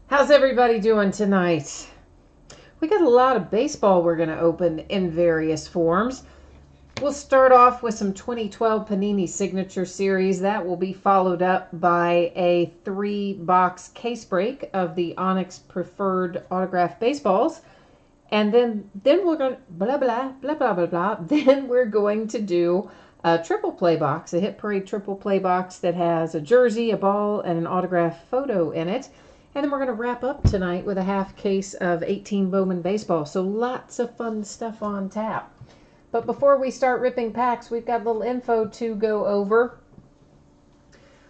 How's everybody doing tonight? We got a lot of baseball we're going to open in various forms. We'll start off with some 2012 Panini Signature Series. That will be followed up by a 3-box case break of the Onyx Preferred Autograph Baseballs. And then we're going to blah, blah, blah, blah, blah, blah. Then we're going to do a triple play box, a Hit Parade triple play box that has a jersey, a ball, and an autograph photo in it. And then we're going to wrap up tonight with a half case of 18 Bowman baseball. So lots of fun stuff on tap. But before we start ripping packs, we've got a little info to go over.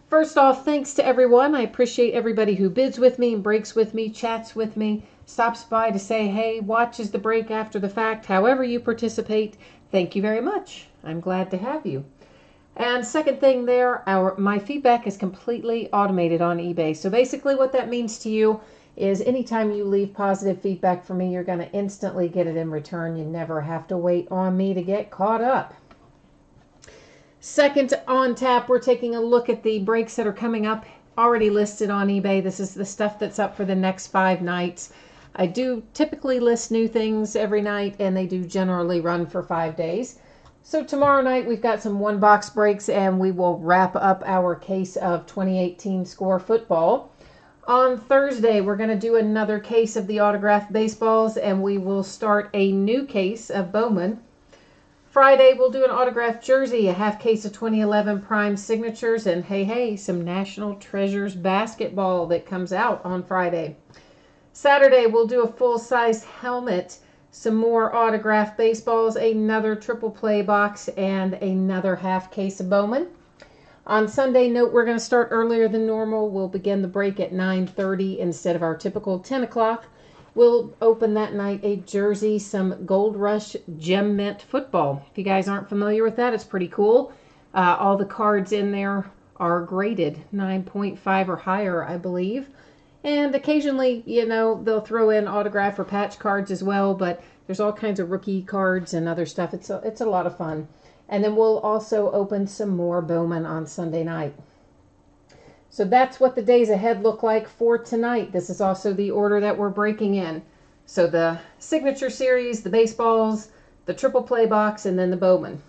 First off, thanks to everyone. I appreciate everybody who bids with me, breaks with me, chats with me, stops by to say, hey, watches the break after the fact. However you participate, thank you very much. I'm glad to have you. And second thing there, my feedback is completely automated on eBay. So basically what that means to you is anytime you leave positive feedback for me, you're going to instantly get it in return. You never have to wait on me to get caught up. Second on tap, we're taking a look at the breaks that are coming up, already listed on eBay. This is the stuff that's up for the next 5 nights. I do typically list new things every night, and they do generally run for 5 days. So tomorrow night we've got some 1-box breaks, and we will wrap up our case of 2018 Score football. On Thursday we're going to do another case of the autographed baseballs, and we will start a new case of Bowman. Friday we'll do an autographed jersey, a half case of 2011 Prime Signatures, and hey, some National Treasures basketball that comes out on Friday. Saturday we'll do a full-size helmet, some more autographed baseballs, another triple play box, and another half case of Bowman. On Sunday, note we're going to start earlier than normal. We'll begin the break at 9:30 instead of our typical 10 o'clock. We'll open that night a jersey, some Gold Rush Gem Mint football. If you guys aren't familiar with that, it's pretty cool. All the cards in there are graded 9.5 or higher, I believe. And occasionally, they'll throw in autograph or patch cards as well, but there's all kinds of rookie cards and other stuff. It's a lot of fun. And then we'll also open some more Bowman on Sunday night. So that's what the days ahead look like for tonight. This is also the order that we're breaking in. So the Signature Series, the baseballs, the triple play box, and then the Bowman.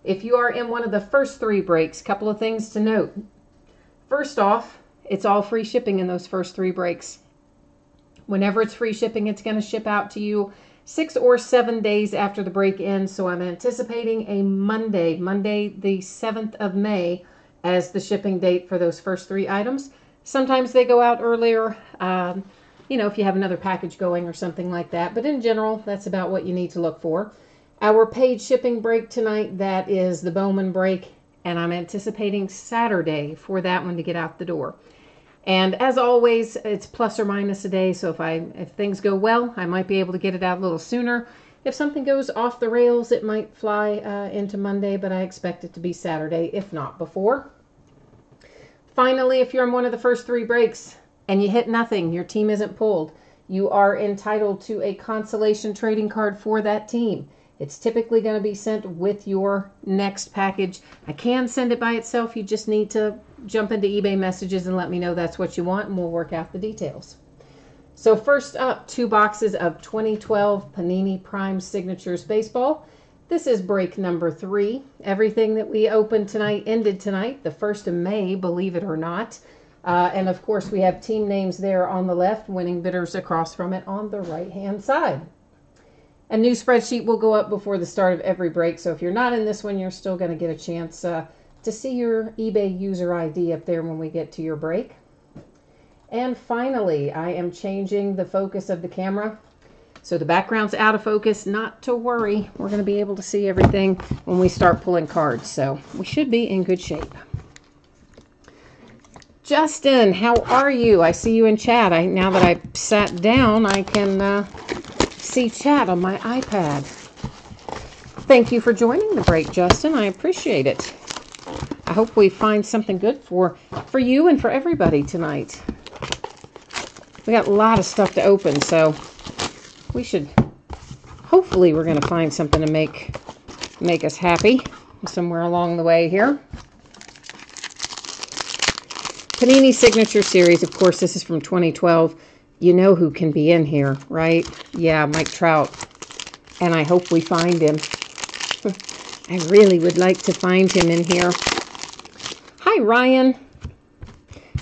If you are in one of the first 3 breaks, a couple of things to note. First off, it's all free shipping in those first 3 breaks. Whenever it's free shipping, it's going to ship out to you 6 or 7 days after the break ends. So I'm anticipating a Monday the 7th of May as the shipping date for those first 3 items. Sometimes they go out earlier, if you have another package going or something like that. But in general, that's about what you need to look for. Our paid shipping break tonight, that is the Bowman break, and I'm anticipating Saturday for that one to get out the door. And as always, it's plus or minus a day, so if things go well, I might be able to get it out a little sooner. If something goes off the rails, it might fly into Monday, but I expect it to be Saturday, if not before. Finally, if you're in one of the first 3 breaks and you hit nothing, your team isn't pulled, you are entitled to a consolation trading card for that team. It's typically going to be sent with your next package. I can send it by itself. You just need to jump into eBay messages and let me know that's what you want, and we'll work out the details. So first up, 2 boxes of 2012 Panini Prime Signatures baseball. This is break number 3. Everything that we opened tonight ended tonight, the 1st of May, believe it or not. And of course, we have team names there on the left, winning bidders across from it on the right-hand side. A new spreadsheet will go up before the start of every break, so if you're not in this one, you're still going to get a chance to see your eBay user ID up there when we get to your break. And finally, I am changing the focus of the camera. So the background's out of focus. Not to worry, we're going to be able to see everything when we start pulling cards, so we should be in good shape. Justin, how are you? I see you in chat. Now that I sat down, I can see chat on my iPad. Thank you for joining the break, Justin. I appreciate it. I hope we find something good for you and for everybody tonight. We got a lot of stuff to open, so we should, hopefully we're going to find something to make us happy somewhere along the way here. Panini Signature Series. Of course, this is from 2012. You know who can be in here, right? Yeah, Mike Trout. And I hope we find him. I really would like to find him in here. Hi, Ryan.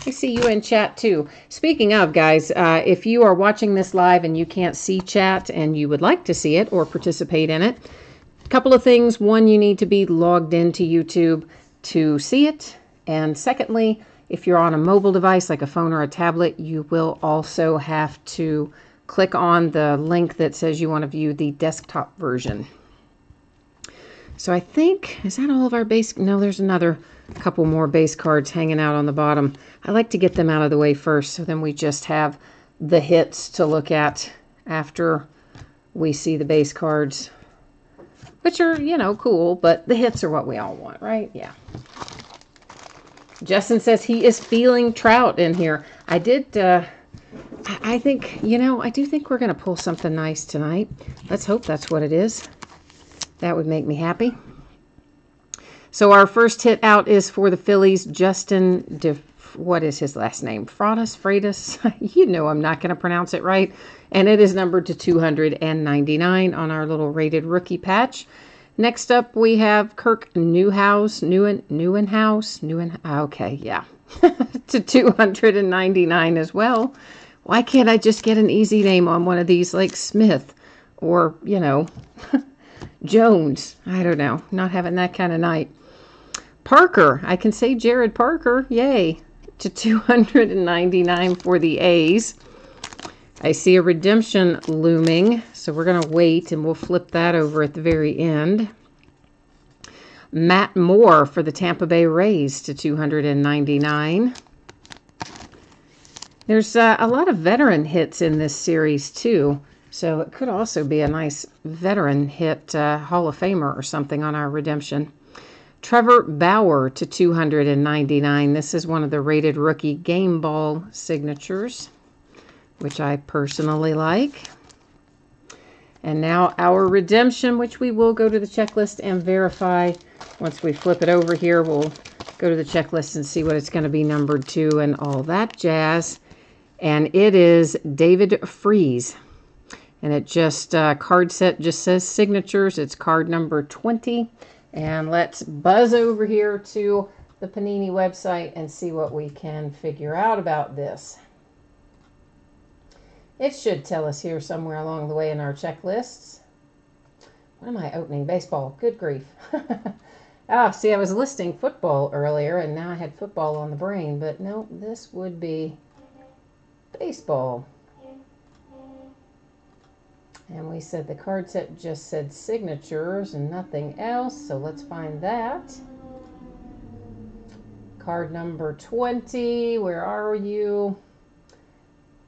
I see you in chat too. Speaking of, guys, if you are watching this live and you can't see chat and you would like to see it or participate in it, a couple of things. One, you need to be logged into YouTube to see it. And secondly, if you're on a mobile device like a phone or a tablet, you will also have to click on the link that says you want to view the desktop version. So I think, is that all of our base? No, there's another couple more base cards hanging out on the bottom. I like to get them out of the way first, so then we just have the hits to look at after we see the base cards, which are, you know, cool, but the hits are what we all want, right? Yeah. Justin says he is feeling Trout in here. I did, I think, you know, I do think we're going to pull something nice tonight. Let's hope that's what it is. That would make me happy. So our first hit out is for the Phillies, Justin what is his last name? Freitas. You know I'm not going to pronounce it right. And it is numbered to 299 on our little rated rookie patch. Next up, we have Kirk Newhouse. Okay, yeah. to 299 as well. Why can't I just get an easy name on one of these like Smith or, you know, Jones? I don't know. Not having that kind of night. Parker. I can say Jared Parker. Yay. To 299 for the A's. I see a redemption looming, so we're going to wait and we'll flip that over at the very end. Matt Moore for the Tampa Bay Rays to 299. There's a lot of veteran hits in this series too, so it could also be a nice veteran hit, Hall of Famer or something on our redemption. Trevor Bauer to 299. This is one of the rated rookie game ball signatures, which I personally like. And now our redemption, which we will go to the checklist and verify. Once we flip it over here, we'll go to the checklist and see what it's going to be numbered to and all that jazz. And it is David Freese. And it just, card set just says signatures. It's card number 20. And let's buzz over here to the Panini website and see what we can figure out about this. It should tell us here somewhere along the way in our checklists. When am I opening baseball? Good grief. See, I was listing football earlier, and now I had football on the brain. But no, this would be baseball. And we said the card set just said signatures and nothing else. So let's find that. Card number 20. Where are you?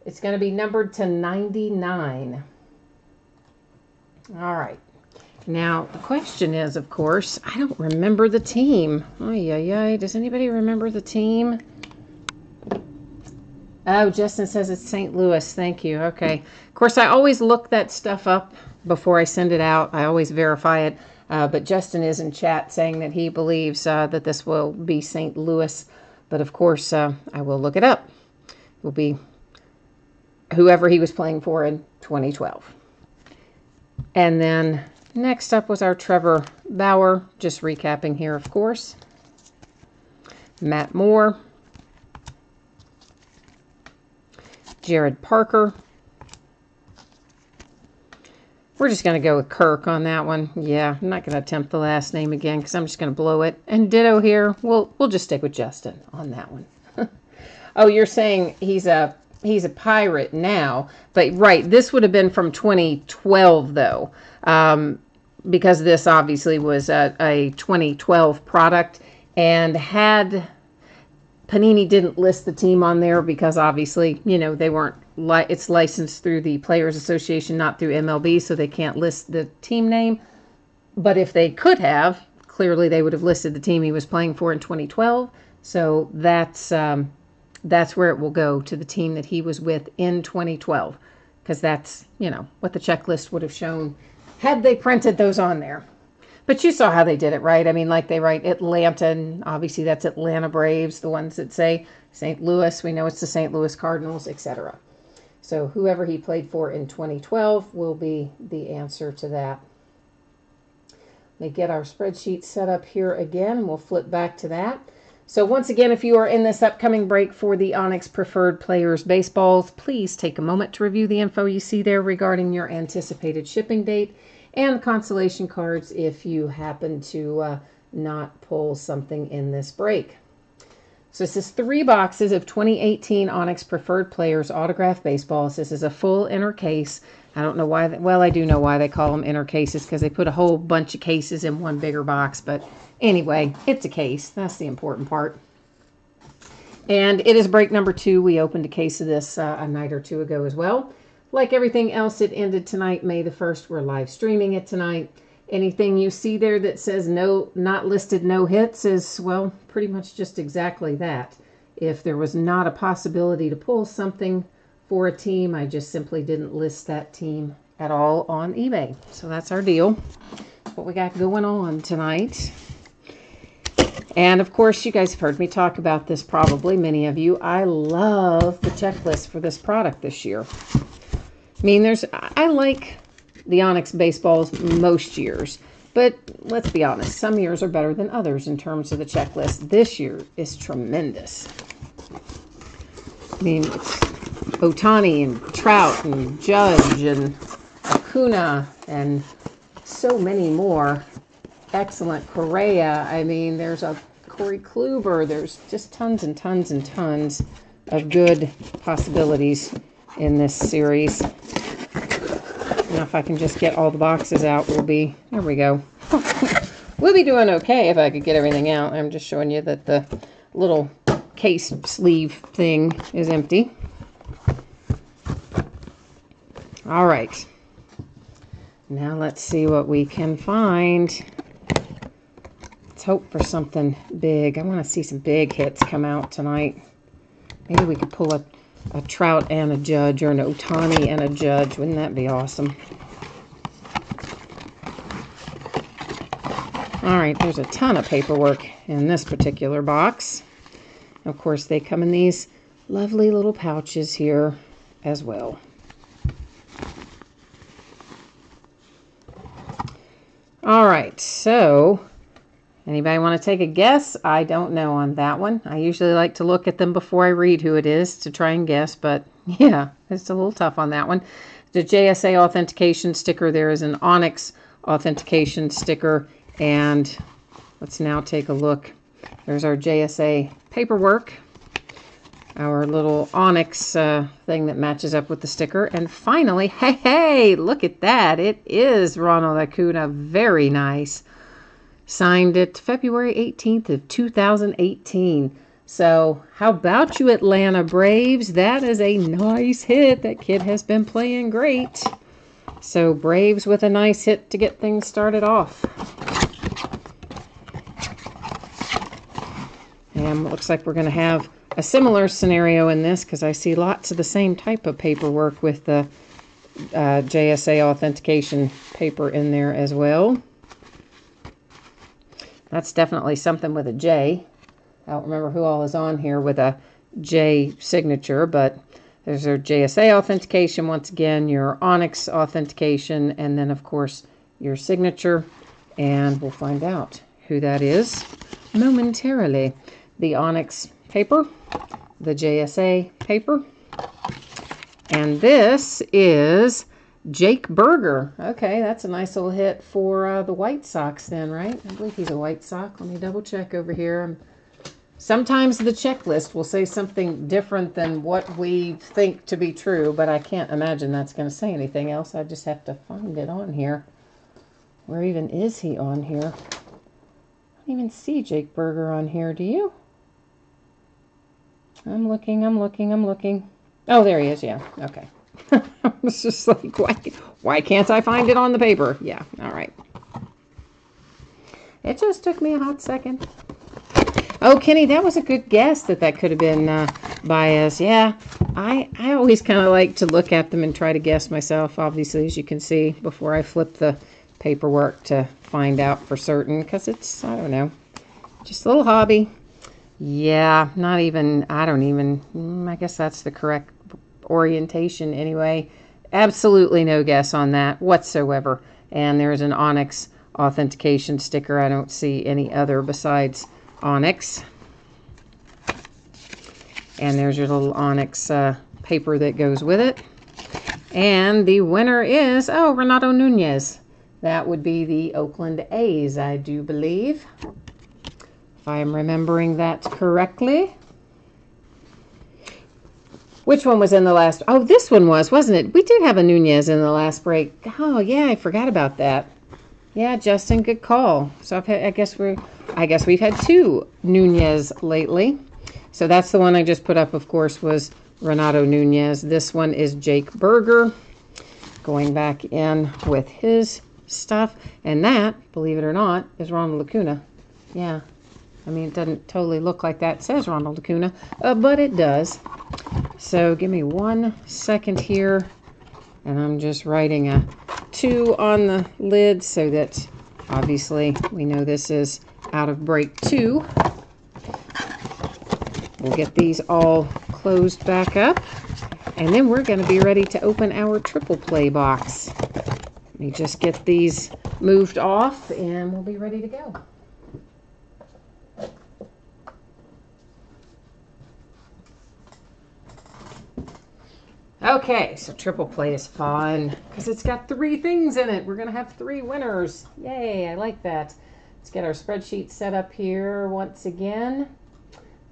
It's going to be numbered to 99. All right. Now, the question is, of course, I don't remember the team. Does anybody remember the team? Oh, Justin says it's St. Louis. Thank you. Okay. Of course, I always look that stuff up before I send it out. I always verify it. But Justin is in chat saying that he believes that this will be St. Louis. But, of course, I will look it up. It will be whoever he was playing for in 2012. And then next up was our Trevor Bauer. Just recapping here, of course. Matt Moore. Jared Parker. We're just going to go with Kirk on that one. Yeah, I'm not going to attempt the last name again because I'm just going to blow it. And ditto here. We'll just stick with Justin on that one. Oh, you're saying he's a Pirate now, but right, this would have been from 2012 though, because this obviously was a 2012 product, and had Panini didn't list the team on there because obviously, you know, they weren't, it's licensed through the Players Association, not through MLB, so they can't list the team name. But if they could have, clearly they would have listed the team he was playing for in 2012. So that's where it will go, to the team that he was with in 2012, because that's, you know, what the checklist would have shown had they printed those on there. But you saw how they did it, right? I mean, like they write Atlanta, and obviously that's Atlanta Braves. The ones that say St. Louis, we know it's the St. Louis Cardinals, etc. So whoever he played for in 2012 will be the answer to that. Let me get our spreadsheet set up here again, and we'll flip back to that. So once again, if you are in this upcoming break for the Onyx Preferred Players Baseballs, please take a moment to review the info you see there regarding your anticipated shipping date and consolation cards if you happen to not pull something in this break. So this is 3 boxes of 2018 Onyx Preferred Players autographed baseballs. This is a full inner case. I don't know why, well, I do know why they call them inner cases, because they put a whole bunch of cases in one bigger box, but anyway, it's a case. That's the important part. And it is break number 2. We opened a case of this a night or two ago as well. Like everything else, it ended tonight, May the 1st. We're live streaming it tonight. Anything you see there that says no, not listed, no hits is, well, pretty much just exactly that. If there was not a possibility to pull something for a team, I just simply didn't list that team at all on eBay. So that's our deal. What we got going on tonight. And of course, you guys have heard me talk about this probably, many of you. I love the checklist for this product this year. I mean, I like the Onyx baseballs most years, but let's be honest, some years are better than others in terms of the checklist. This year is tremendous. I mean, it's Ohtani and Trout and Judge and Acuna and so many more. Excellent Correa. I mean, there's a Corey Kluber. There's just tons and tons and tons of good possibilities in this series. Now, if I can just get all the boxes out, there we go. We'll be doing okay if I could get everything out. I'm just showing you that the little case sleeve thing is empty. All right. Now let's see what we can find. Let's hope for something big. I want to see some big hits come out tonight. Maybe we could pull a Trout and a Judge, or an Ohtani and a Judge. Wouldn't that be awesome? All right, there's a ton of paperwork in this particular box. Of course, they come in these lovely little pouches here as well. All right, so anybody want to take a guess? I don't know on that one. I usually like to look at them before I read who it is to try and guess, but yeah, it's a little tough on that one. The JSA authentication sticker, there is an Onyx authentication sticker, and let's now take a look. There's our JSA paperwork, our little Onyx thing that matches up with the sticker, and finally, hey, look at that. It is Ronald Acuna. Very nice. Signed it February 18th of 2018. So how about you, Atlanta Braves? That is a nice hit. That kid has been playing great. So Braves with a nice hit to get things started off. And it looks like we're going to have a similar scenario in this, because I see lots of the same type of paperwork with the JSA authentication paper in there as well. That's definitely something with a J. I don't remember who all is on here with a J signature, but there's our JSA authentication, once again, your Onyx authentication, and then, of course, your signature. And we'll find out who that is momentarily. The Onyx paper, the JSA paper, and this is Jake Burger. Okay, that's a nice little hit for the White Sox then, right? I believe he's a White Sox. Let me double check over here. Sometimes the checklist will say something different than what we think to be true, but I can't imagine that's going to say anything else. I just have to find it on here. Where even is he on here? I don't even see Jake Burger on here, do you? I'm looking. Oh, there he is, yeah, okay. I was just like, why can't I find it on the paper? Yeah, all right. It just took me a hot second. Oh, Kenny, that was a good guess that could have been Baez. Yeah, I always kind of like to look at them and try to guess myself, obviously, as you can see, before I flip the paperwork to find out for certain, because it's, I don't know, just a little hobby. Yeah, not even, I don't even, I guess that's the correct orientation anyway. Absolutely no guess on that whatsoever. And there's an Onyx authentication sticker. I don't see any other besides Onyx. And there's your little Onyx paper that goes with it. And the winner is, oh, Renato Nunez. That would be the Oakland A's, I do believe, if I'm remembering that correctly. Which one was in the last? Oh, this one was, wasn't it? We did have a Nunez in the last break. Oh, yeah, I forgot about that. Yeah, Justin, good call. So I guess we've had two Nunez lately. So that's the one I just put up, of course, was Renato Nunez. This one is Jake Burger, going back in with his stuff. And that, believe it or not, is Ronald Acuna. Yeah. I mean, it doesn't totally look like that. It says Ronald Acuna, but it does. So give me 1 second here. And I'm just writing a 2 on the lid so that obviously we know this is out of break 2. We'll get these all closed back up. And then we're going to be ready to open our triple play box. Let me just get these moved off and we'll be ready to go. Okay, so triple play is fun because it's got 3 things in it. We're going to have 3 winners. Yay, I like that. Let's get our spreadsheet set up here once again,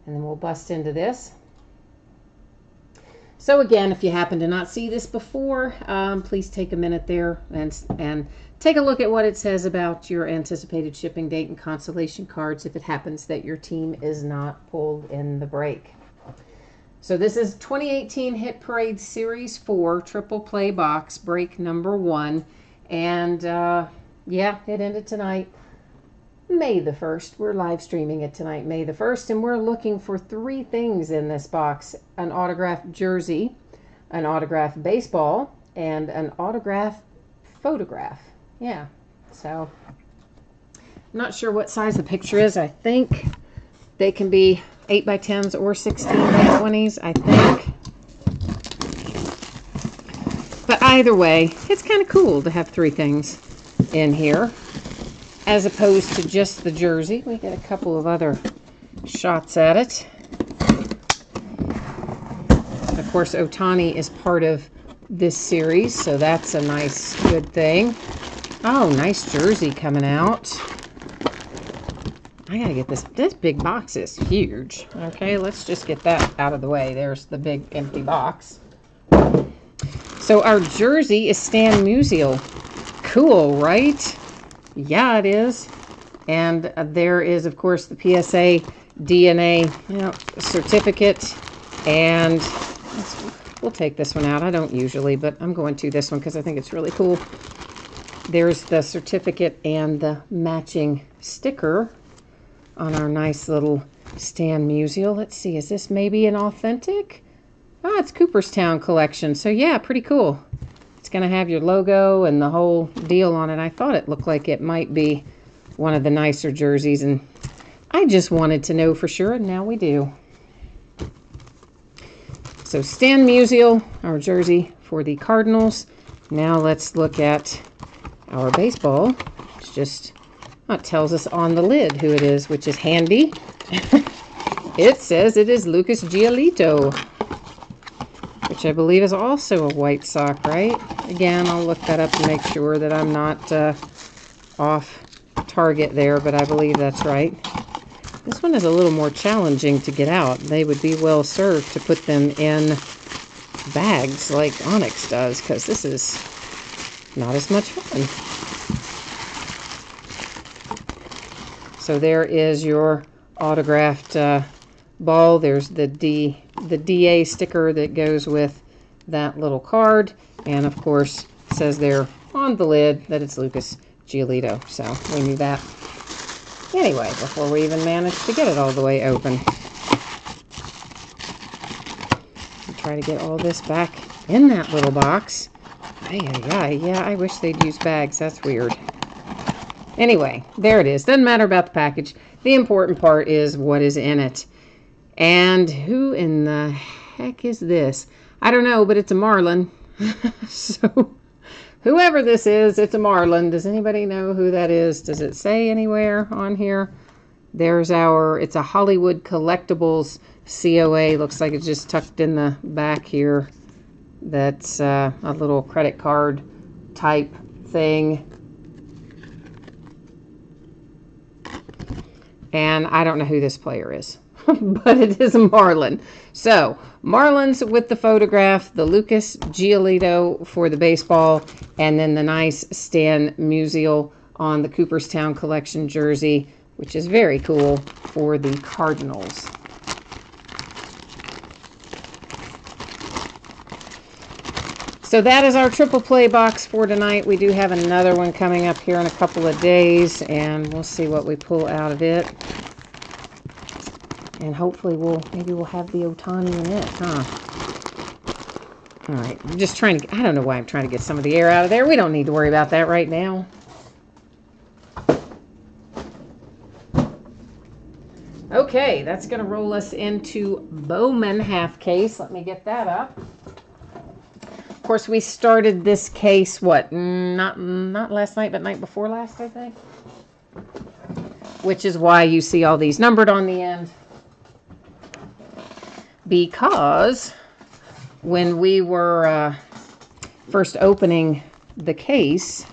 and then we'll bust into this. So again, if you happen to not see this before, please take a minute there and take a look at what it says about your anticipated shipping date and consolation cards if it happens that your team is not pulled in the break. So this is 2018 Hit Parade Series 4 Triple Play Box, break number 1. And yeah, it ended tonight, May the 1st. We're live streaming it tonight, May the 1st. And we're looking for 3 things in this box: an autographed jersey, an autographed baseball, and an autographed photograph. Yeah, so I'm not sure what size the picture is. I think they can be 8x10s or 16x20s, I think. But either way, it's kind of cool to have 3 things in here, as opposed to just the jersey. We get a couple of other shots at it. Of course, Ohtani is part of this series, so that's a nice, good thing. Oh, nice jersey coming out. I gotta get this. This big box is huge. Okay, let's just get that out of the way. There's the big empty box. So our jersey is Stan Musial. Cool, right? Yeah, it is. And there is, of course, the PSA DNA certificate. And we'll take this one out. I don't usually, but I'm going to this one because I think it's really cool. There's the certificate and the matching sticker on our nice little Stan Musial. Let's see, is this maybe an authentic? Ah, it's Cooperstown collection. So yeah, pretty cool. It's going to have your logo and the whole deal on it. I thought it looked like it might be one of the nicer jerseys, and I just wanted to know for sure, and now we do. So Stan Musial, our jersey for the Cardinals. Now let's look at our baseball. It's just, it tells us on the lid who it is, which is handy. It says it is Lucas Giolito, which I believe is also a White Sox, right? Again, I'll look that up to make sure that I'm not off target there, but I believe that's right. This one is a little more challenging to get out. They would be well served to put them in bags like Onyx does, because this is not as much fun. So there is your autographed ball. There's the DA sticker that goes with that little card. And of course, it says there on the lid that it's Lucas Giolito. So we knew that anyway before we even managed to get it all the way open. Try to get all this back in that little box. Yeah, I wish they'd use bags. That's weird. Anyway, there it is. Doesn't matter about the package. The important part is what is in it. And who in the heck is this? I don't know, but it's a Marlin. So, whoever this is, it's a Marlin. Does anybody know who that is? Does it say anywhere on here? There's it's a Hollywood Collectibles COA. Looks like it's just tucked in the back here. That's a little credit card type thing. And I don't know who this player is, but it is a Marlin. So, Marlins with the photograph, the Lucas Giolito for the baseball, and then the nice Stan Musial on the Cooperstown Collection jersey, which is very cool for the Cardinals. So that is our triple play box for tonight. We do have another one coming up here in a couple of days, and we'll see what we pull out of it. And hopefully maybe we'll have the Ohtani in it, huh? All right, I'm just trying to, I don't know why I'm trying to get some of the air out of there. We don't need to worry about that right now. Okay, that's going to roll us into Bowman half case. Let me get that up. Of course, we started this case, not last night, but night before last, I think. Which is why you see all these numbered on the end. Because when we were first opening the case,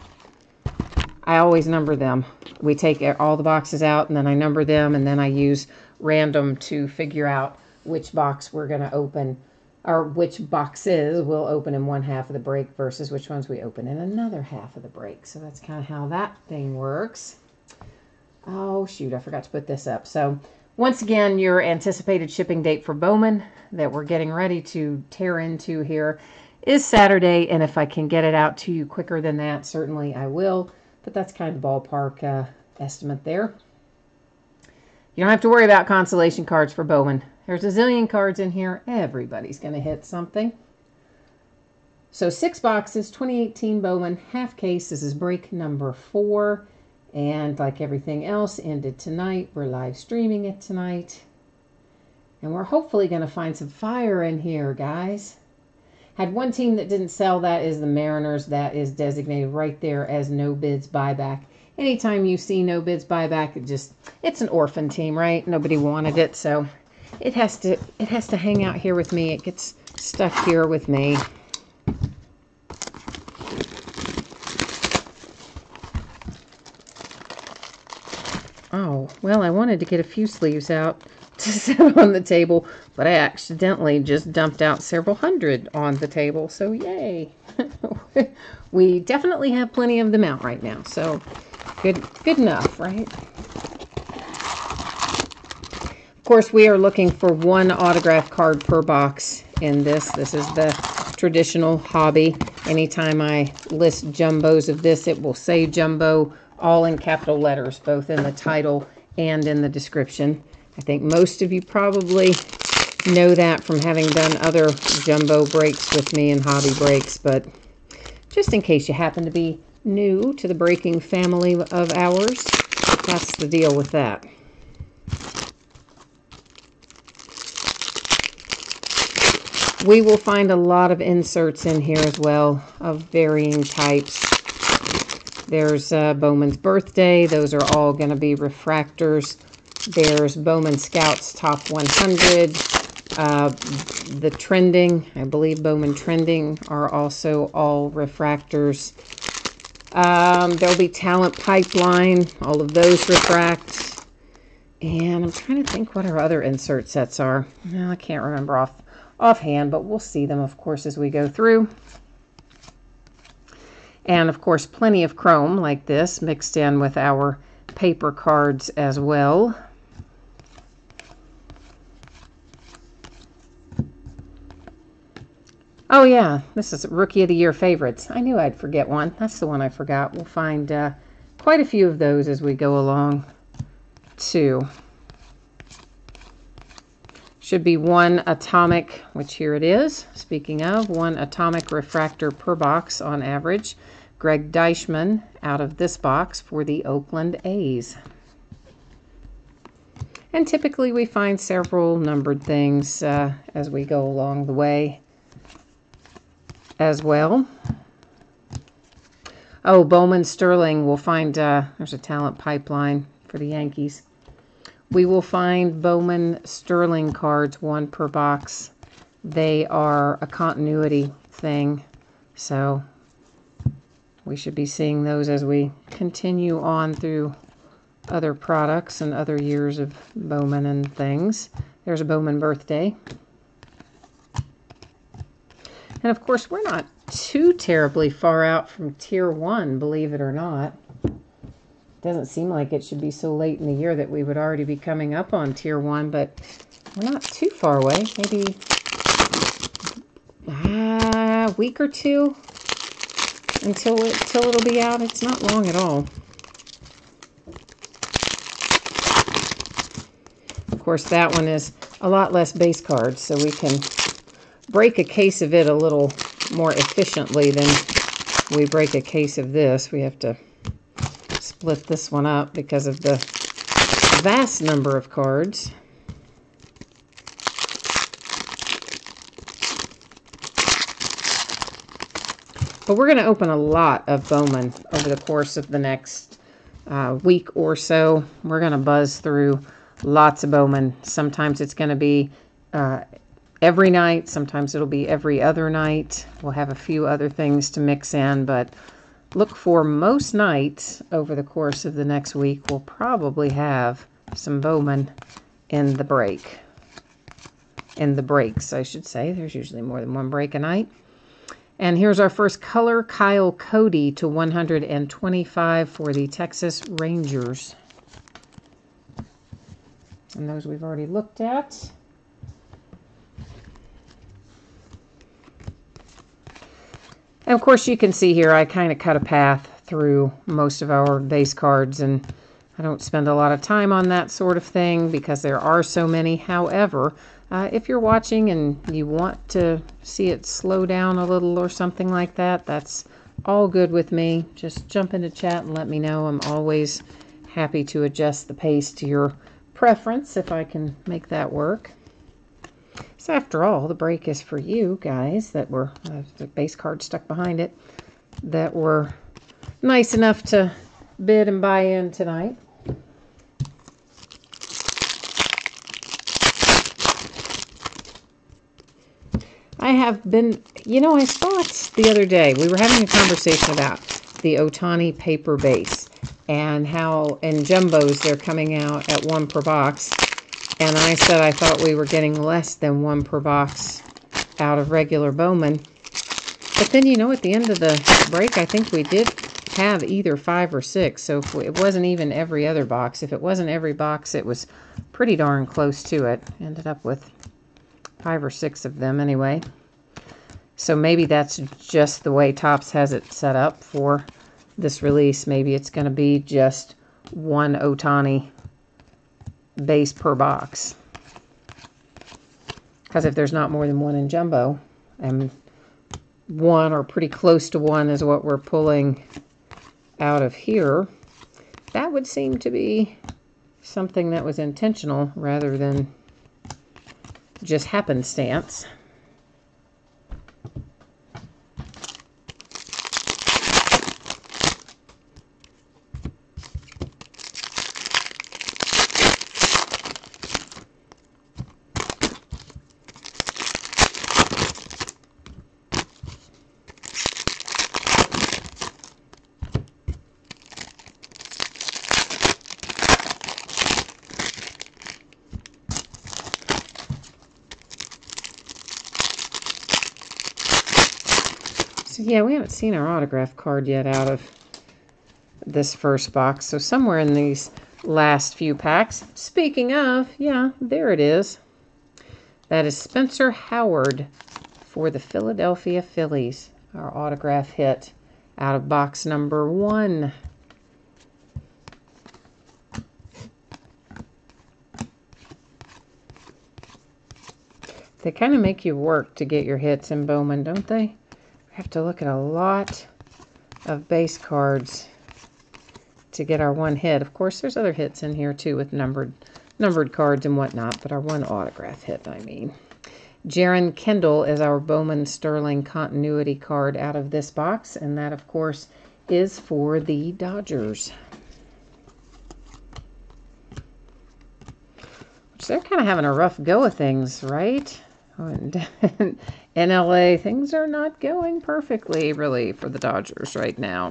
I always number them. We take all the boxes out, and then I number them, and then I use random to figure out which box we're going to open, or which boxes we'll open in one half of the break versus which ones we open in another half of the break. So that's kind of how that thing works. Oh, shoot, I forgot to put this up. So once again, your anticipated shipping date for Bowman that we're getting ready to tear into here is Saturday, and if I can get it out to you quicker than that, certainly I will. But that's kind of the ballpark estimate there. You don't have to worry about consolation cards for Bowman. There's a zillion cards in here. Everybody's going to hit something. So 6 boxes, 2018 Bowman, half case. This is break number 4. And like everything else, ended tonight. We're live streaming it tonight. And we're hopefully going to find some fire in here, guys. Had one team that didn't sell, that is the Mariners. That is designated right there as no bids buyback. Anytime you see no bids buyback, it's an orphan team, right? Nobody wanted it, so it has to hang out here with me. It gets stuck here with me. Oh, well, I wanted to get a few sleeves out to set on the table, but I accidentally just dumped out several hundred on the table, so yay. We definitely have plenty of them out right now, so good enough, right? Of course, we are looking for 1 autograph card per box in this. This is the traditional hobby. Anytime I list jumbos of this, it will say jumbo, all in capital letters, both in the title and in the description. I think most of you probably know that from having done other jumbo breaks with me and hobby breaks, but just in case you happen to be new to the breaking family of ours, that's the deal with that. We will find a lot of inserts in here as well of varying types. There's Bowman's birthday. Those are all going to be refractors. There's Bowman Scouts Top 100. The trending, I believe Bowman trending are also all refractors. There'll be Talent Pipeline. All of those refract. And I'm trying to think what our other insert sets are. No, I can't remember offhand, but we'll see them, of course, as we go through. And, of course, plenty of chrome like this mixed in with our paper cards as well. Oh, yeah, this is Rookie of the Year favorites. I knew I'd forget one. That's the one I forgot. We'll find quite a few of those as we go along, too. Should be 1 atomic, which here it is. Speaking of, 1 atomic refractor per box on average. Greg Deichmann out of this box for the Oakland A's. And typically we find several numbered things as we go along the way as well. Oh, Bowman Sterling, we'll find, there's a talent pipeline for the Yankees. We will find Bowman Sterling cards, 1 per box. They are a continuity thing, so we should be seeing those as we continue on through other products and other years of Bowman and things. There's a Bowman birthday. And of course, we're not too terribly far out from Tier 1, believe it or not. Doesn't seem like it should be so late in the year that we would already be coming up on Tier 1, but we're not too far away. Maybe a week or two until it'll be out. It's not long at all. Of course, that one is a lot less base cards, so we can break a case of it a little more efficiently than we break a case of this. We have to split this one up because of the vast number of cards. But we're going to open a lot of Bowman over the course of the next week or so. We're going to buzz through lots of Bowman. Sometimes it's going to be every night. Sometimes it'll be every other night. We'll have a few other things to mix in, but look for most nights over the course of the next week. We'll probably have some Bowman in the break. In the breaks, I should say. There's usually more than one break a night. And here's our first color, Kyle Cody to 125 for the Texas Rangers. And those we've already looked at. And of course, you can see here, I kind of cut a path through most of our base cards, and I don't spend a lot of time on that sort of thing because there are so many. However, if you're watching and you want to see it slow down a little or something like that, that's all good with me. Just jump into chat and let me know. I'm always happy to adjust the pace to your preference if I can make that work. So after all, the break is for you guys that were, the base card stuck behind it, that were nice enough to bid and buy in tonight. I have been, you know, I thought the other day, we were having a conversation about the Ohtani paper base and how in jumbos they're coming out at 1 per box. And I said I thought we were getting less than 1 per box out of regular Bowman. But then, you know, at the end of the break, I think we did have either 5 or 6. So if it wasn't even every other box. If it wasn't every box, it was pretty darn close to it. Ended up with 5 or 6 of them anyway. So maybe that's just the way Topps has it set up for this release. Maybe it's going to be just 1 Ohtani base per box. Because if there's not more than 1 in jumbo, and 1 or pretty close to 1 is what we're pulling out of here, that would seem to be something that was intentional rather than just happenstance. Yeah, we haven't seen our autograph card yet out of this first box. So somewhere in these last few packs. Speaking of, yeah, there it is. That is Spencer Howard for the Philadelphia Phillies. Our autograph hit out of box number 1. They kind of make you work to get your hits in Bowman, don't they? Have to look at a lot of base cards to get our one hit. Of course, there's other hits in here too with numbered cards and whatnot, but our one autograph hit, I mean. Jaron Kendall is our Bowman Sterling continuity card out of this box, and that, of course, is for the Dodgers. Which they're kind of having a rough go of things, right? And in LA, things are not going perfectly, really, for the Dodgers right now.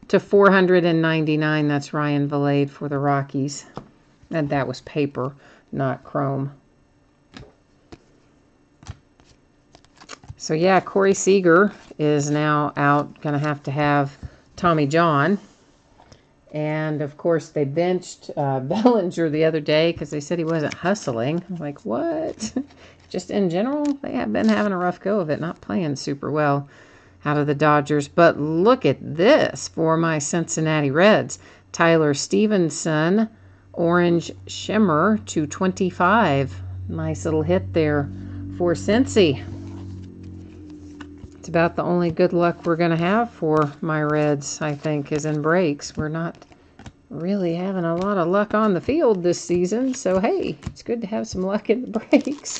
To 499, that's Ryan Vilade for the Rockies. And that was paper, not chrome. So yeah, Corey Seager is now out, going to have Tommy John. And of course they benched Bellinger the other day because they said he wasn't hustling. I'm like, what? Just in general, they have been having a rough go of it, not playing super well out of the Dodgers. But look at this for my Cincinnati Reds. Tyler Stevenson, Orange Shimmer, 225. Nice little hit there for Cincy. It's about the only good luck we're going to have for my Reds, I think, is in breaks. We're not really having a lot of luck on the field this season. So, hey, it's good to have some luck in the breaks.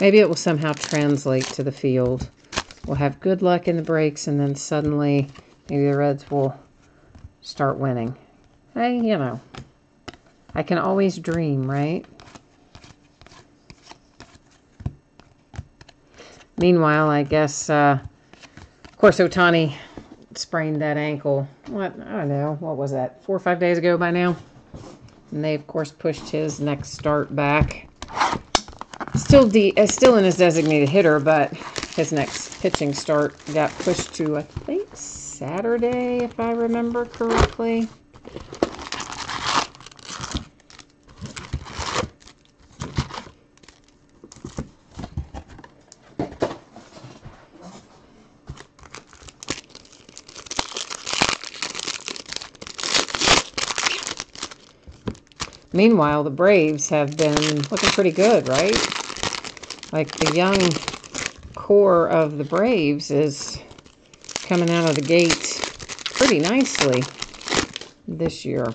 Maybe it will somehow translate to the field. We'll have good luck in the breaks, and then suddenly maybe the Reds will start winning. Hey, you know, I can always dream, right? Meanwhile, I guess, of course, Ohtani sprained that ankle. What? I don't know. What was that? 4 or 5 days ago by now? And they, of course, pushed his next start back. Still in his designated hitter, but his next pitching start got pushed to, I think, Saturday, if I remember correctly. Meanwhile, the Braves have been looking pretty good, right? Like, the young core of the Braves is coming out of the gate pretty nicely this year.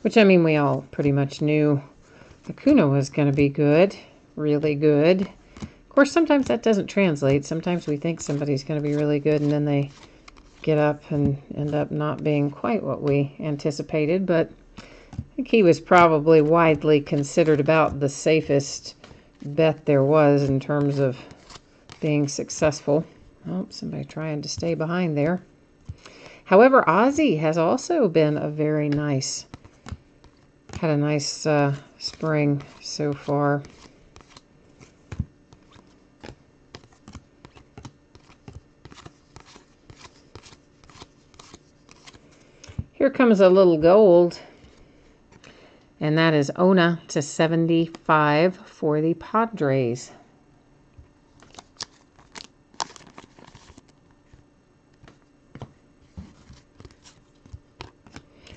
Which, I mean, we all pretty much knew Acuna was going to be good, really good. Of course, sometimes that doesn't translate. Sometimes we think somebody's going to be really good, and then they get up and end up not being quite what we anticipated. But I think he was probably widely considered about the safest bet there was in terms of being successful. Oh, somebody trying to stay behind there. However, Ozzie has also been a very nice, had a nice spring so far. Here comes a little gold, and that is Ona to 75 for the Padres.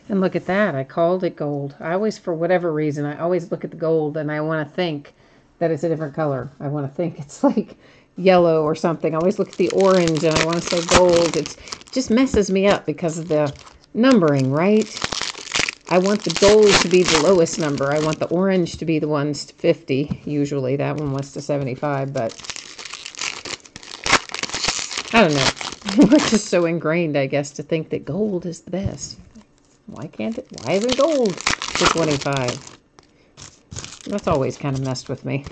And look at that, I called it gold. I always, for whatever reason, I always look at the gold and I want to think that it's a different color. I want to think it's like yellow or something. I always look at the orange and I want to say gold. It just messes me up because of the numbering, right? I want the gold to be the lowest number. I want the orange to be the ones to 50. Usually that one was to 75, but I don't know. We're just so ingrained, I guess, to think that gold is the best. Why can't it? Why isn't gold to 25? That's always kind of messed with me.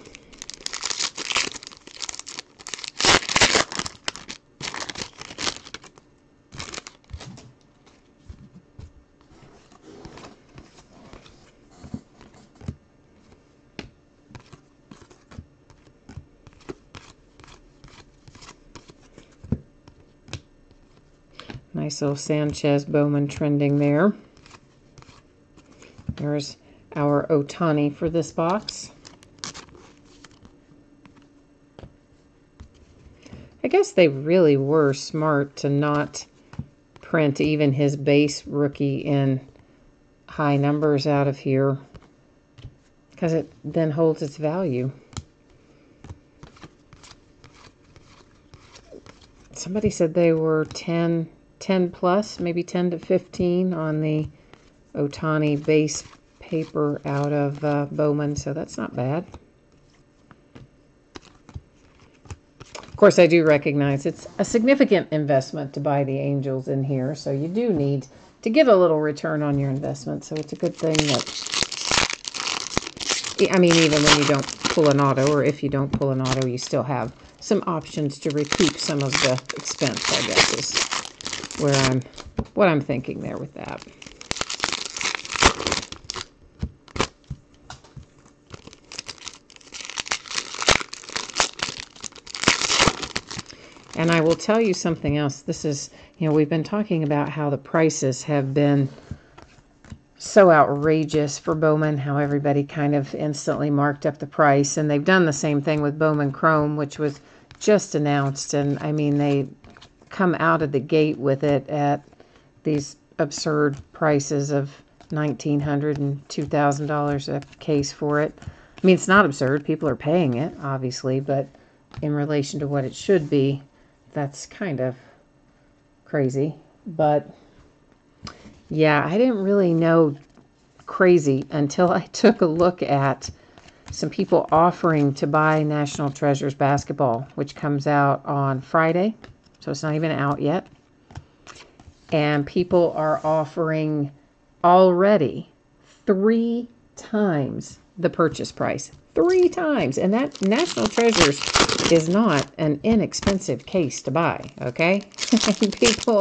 Nice little Sanchez Bowman trending there. There's our Ohtani for this box. I guess they really were smart to not print even his base rookie in high numbers out of here, because it then holds its value. Somebody said they were 10 plus, maybe 10 to 15 on the Ohtani base paper out of Bowman, so that's not bad. Of course, I do recognize it's a significant investment to buy the Angels in here, so you do need to get a little return on your investment, so it's a good thing that, I mean, even when you don't pull an auto, or if you don't pull an auto, you still have some options to recoup some of the expense, I guess, is what I'm thinking there with that. And I will tell you something else. This is, you know, we've been talking about how the prices have been so outrageous for Bowman, how everybody kind of instantly marked up the price. And they've done the same thing with Bowman Chrome, which was just announced. And I mean, they come out of the gate with it at these absurd prices of $1,900 and $2,000 a case for it. I mean, it's not absurd. People are paying it, obviously, but in relation to what it should be, that's kind of crazy. But yeah, I didn't really know crazy until I took a look at some people offering to buy National Treasures basketball, which comes out on Friday, so it's not even out yet. And people are offering already 3 times the purchase price. 3 times. And that National Treasures is not an inexpensive case to buy, okay? People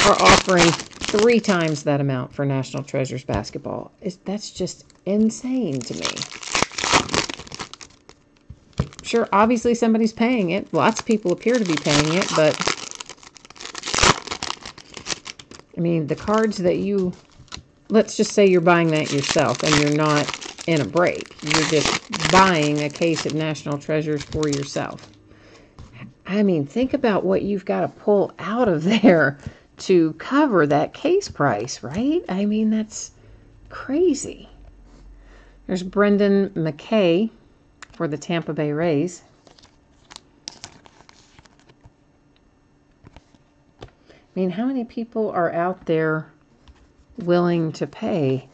are offering 3 times that amount for National Treasures basketball. That's just insane to me. Sure, obviously somebody's paying it. Lots of people appear to be paying it, but I mean, the cards that you, let's just say you're buying that yourself and you're not in a break. You're just buying a case of National Treasures for yourself. I mean, think about what you've got to pull out of there to cover that case price, right? I mean, that's crazy. There's Brendan McKay for the Tampa Bay Rays. I mean, how many people are out there willing to pay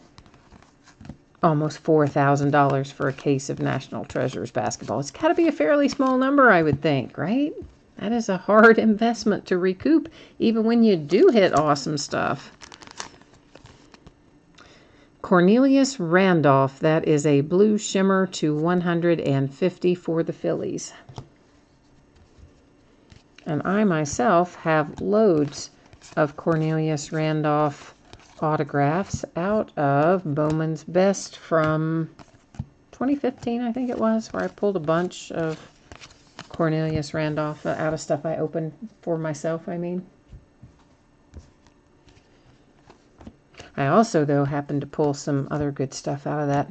almost $4,000 for a case of National Treasures basketball? It's got to be a fairly small number, I would think, right? That is a hard investment to recoup, even when you do hit awesome stuff. Cornelius Randolph, that is a blue shimmer to 150 for the Phillies. And I myself have loads of Cornelius Randolph autographs out of Bowman's Best from 2015, I think it was, where I pulled a bunch of Cornelius Randolph out of stuff I opened for myself, I mean. I also, though, happened to pull some other good stuff out of that.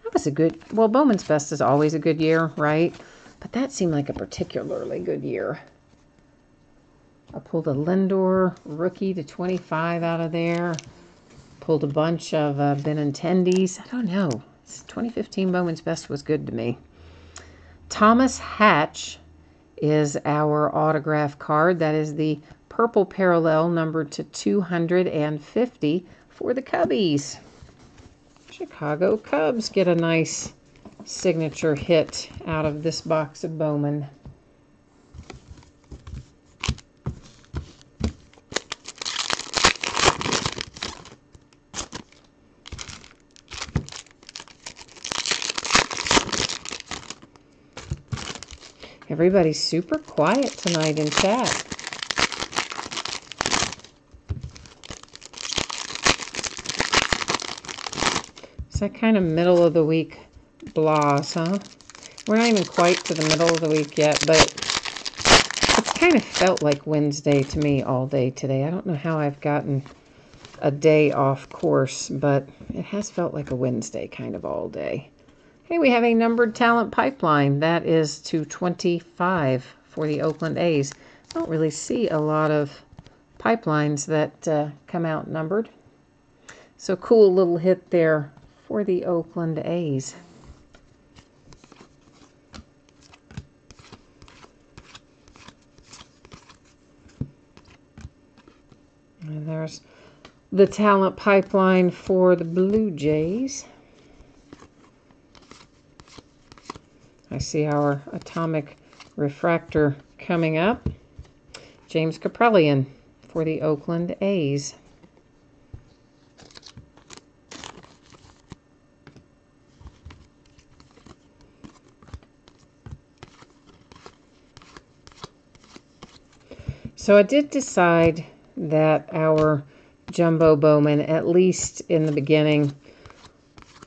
That was a good, well, Bowman's Best is always a good year, right? But that seemed like a particularly good year. I pulled a Lindor rookie to 25 out of there. Pulled a bunch of Benintendi's. I don't know. 2015 Bowman's Best was good to me. Thomas Hatch is our autograph card. That is the purple parallel numbered to 250 for the Cubbies. Chicago Cubs get a nice signature hit out of this box of Bowman. Everybody's super quiet tonight in chat. It's that kind of middle of the week blahs, huh? We're not even quite to the middle of the week yet, but it's kind of felt like Wednesday to me all day today. I don't know how I've gotten a day off course, but it has felt like a Wednesday kind of all day. Hey, we have a numbered talent pipeline. That is to 25 for the Oakland A's. I don't really see a lot of pipelines that come out numbered. So cool little hit there for the Oakland A's. And there's the talent pipeline for the Blue Jays. I see our atomic refractor coming up. James Kaprielian for the Oakland A's. So I did decide that our Jumbo Bowman, at least in the beginning,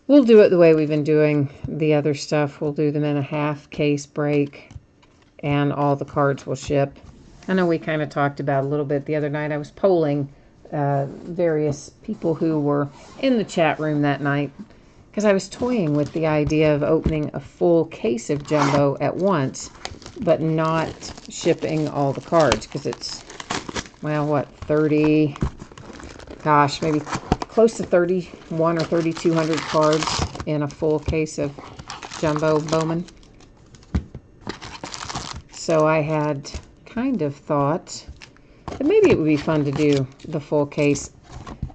we'll do it the way we've been doing the other stuff. We'll do them in a half case break, and all the cards will ship. I know we kind of talked about a little bit the other night. I was polling various people who were in the chat room that night because I was toying with the idea of opening a full case of Jumbo at once, but not shipping all the cards because it's, well, what, 30, gosh, maybe close to 31 or 3,200 cards in a full case of Jumbo Bowman. So I had kind of thought that maybe it would be fun to do the full case,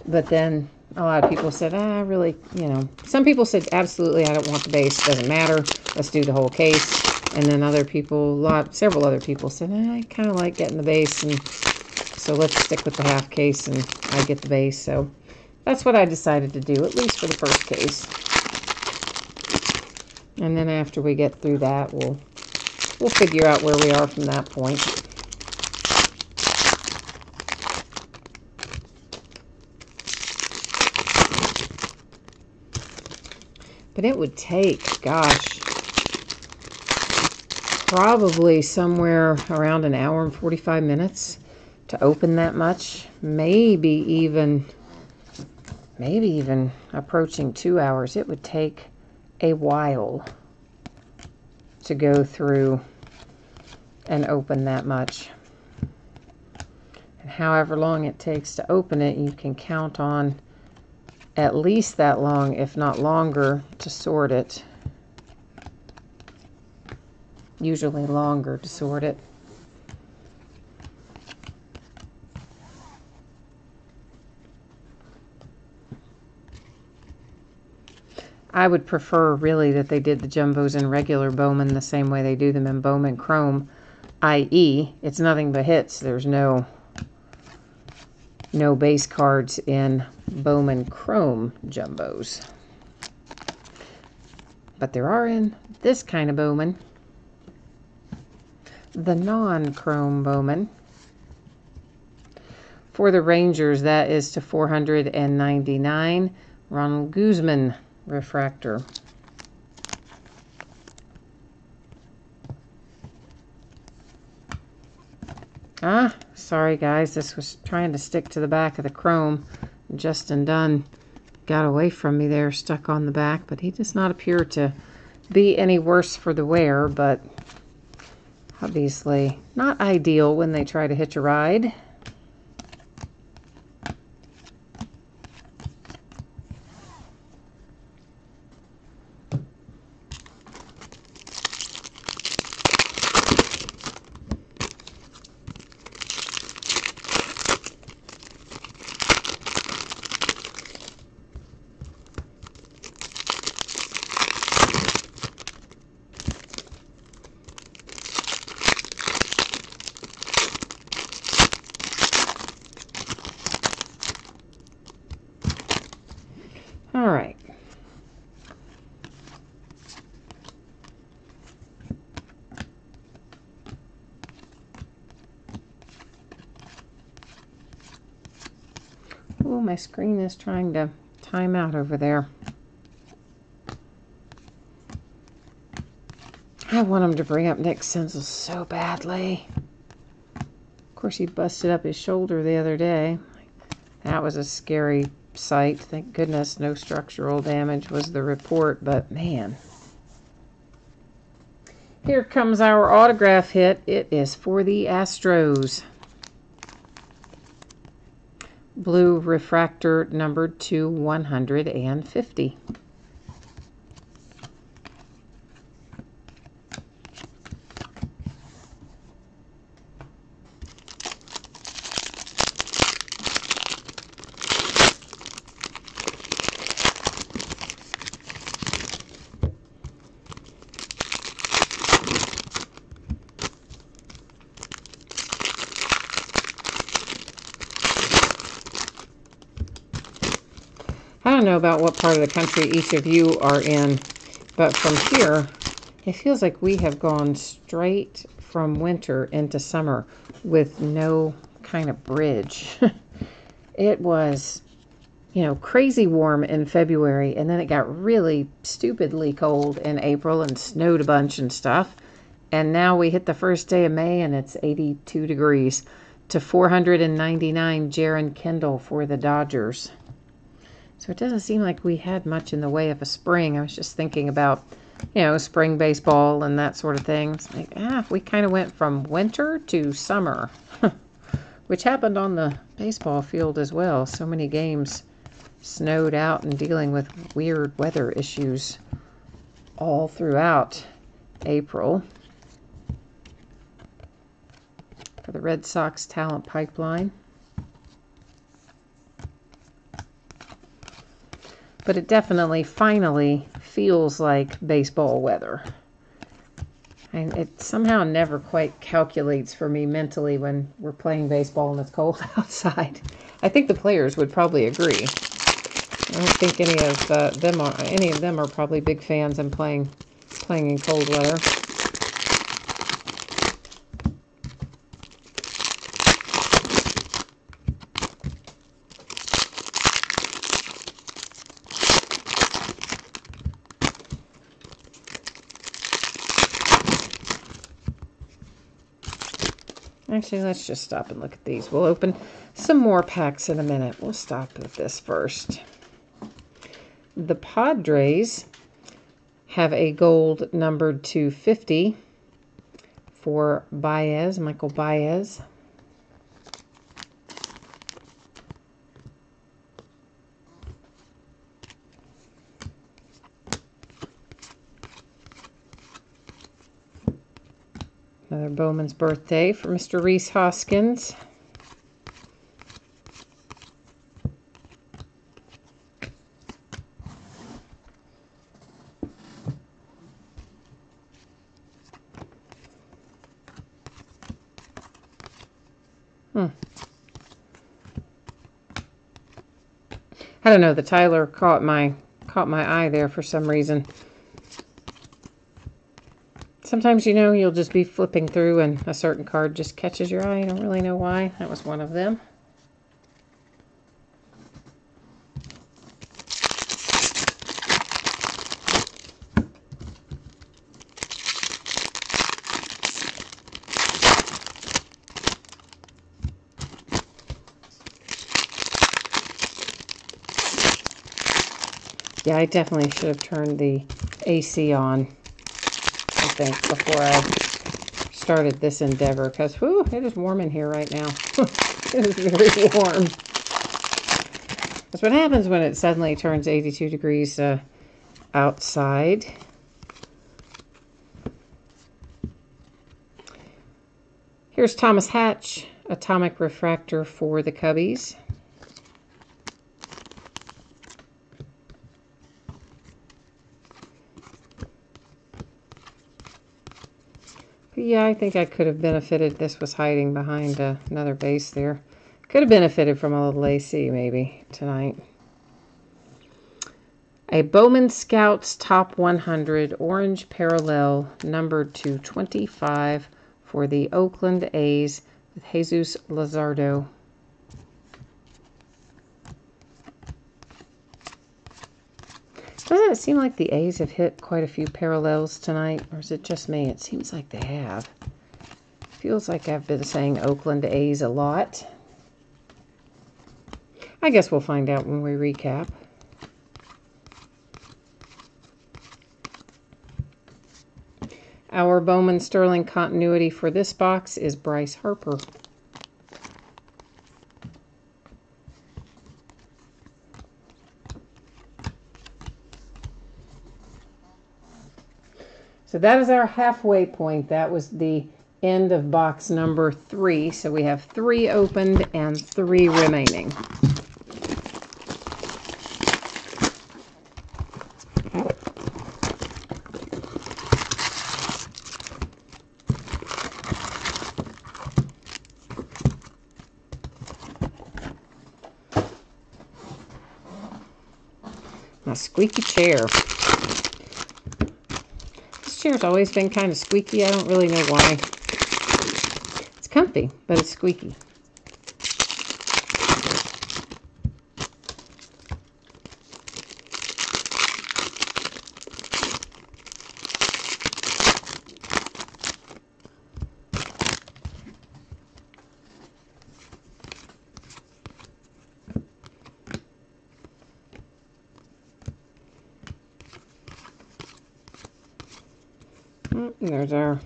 but then a lot of people said, really, you know, some people said, absolutely, I don't want the base, doesn't matter, let's do the whole case. And then other people, several other people said, I kind of like getting the base, and so let's stick with the half case and I get the base. So that's what I decided to do, at least for the first case. And then after we get through that, we'll figure out where we are from that point. But it would take, gosh, probably somewhere around an hour and 45 minutes to open that much. Maybe even approaching 2 hours. It would take a while to go through and open that much. And however long it takes to open it, you can count on at least that long, if not longer, to sort it. Usually longer to sort it. I would prefer really that they did the Jumbos in regular Bowman the same way they do them in Bowman Chrome, i.e. it's nothing but hits. There's no base cards in Bowman Chrome Jumbos. But there are in this kind of Bowman. The non-Chrome Bowman. For the Rangers, that is to 499. Ronald Guzman refractor. Sorry guys, this was trying to stick to the back of the Chrome. Justin Dunn got away from me there, stuck on the back, but he does not appear to be any worse for the wear, but obviously not ideal when they try to hitch a ride. All right. Oh, my screen is trying to time out over there. I want him to bring up Nick Senzel so badly. Of course, he busted up his shoulder the other day. That was a scary sight. Thank goodness no structural damage was the report, but man. Here comes our autograph hit. It is for the Astros. Blue refractor numbered to 150. I don't know about what part of the country each of you are in, but from here, it feels like we have gone straight from winter into summer with no kind of bridge. It was, you know, crazy warm in February, and then it got really stupidly cold in April and snowed a bunch and stuff. And now we hit the first day of May, and it's 82 degrees. To 499, Jaron Kendall for the Dodgers. So it doesn't seem like we had much in the way of a spring. I was just thinking about, you know, spring baseball and that sort of thing. It's like, we kind of went from winter to summer, which happened on the baseball field as well. So many games snowed out and dealing with weird weather issues all throughout April. For the Red Sox talent pipeline. But it definitely, finally, feels like baseball weather. And it somehow never quite calculates for me mentally when we're playing baseball and it's cold outside. I think the players would probably agree. I don't think any of them are probably big fans in playing in cold weather. Actually, let's just stop and look at these. We'll open some more packs in a minute. We'll stop with this first. The Padres have a gold numbered to 50 for Baez, Michael Baez. Another Bowman's birthday for Mr. Rhys Hoskins. I don't know, the Tyler caught my eye there for some reason. Sometimes, you know, you'll just be flipping through and a certain card just catches your eye. I don't really know why. That was one of them. Yeah, I definitely should have turned the AC on, I think, before I started this endeavor, because, whew, it is warm in here right now. It is very warm. That's what happens when it suddenly turns 82 degrees outside. Here's Thomas Hatch, Atomic Refractor for the Cubbies. But yeah, I think I could have benefited. This was hiding behind another base there. Could have benefited from a little AC maybe tonight. A Bowman Scouts Top 100 Orange Parallel numbered to 25 for the Oakland A's with Jesus Luzardo. Doesn't it seem like the A's have hit quite a few parallels tonight? Or is it just me? It seems like they have. Feels like I've been saying Oakland A's a lot. I guess we'll find out when we recap. Our Bowman Sterling continuity for this box is Bryce Harper. So that is our halfway point. That was the end of box number 3. So we have 3 opened and 3 remaining. My squeaky chair. This chair's always been kind of squeaky. I don't really know why. It's comfy, but it's squeaky. There's our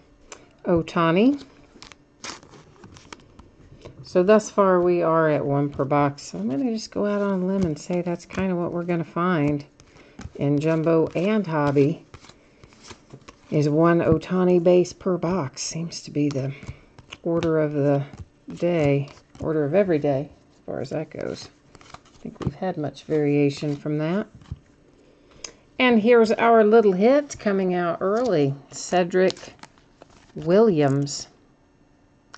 Ohtani. So thus far we are at 1 per box. So I'm going to just go out on a limb and say that's kind of what we're going to find in Jumbo and Hobby is 1 Ohtani base per box. Seems to be the order of the day, order of every day as far as that goes. I think we've had much variation from that. And here's our little hit coming out early. Cedric Williams.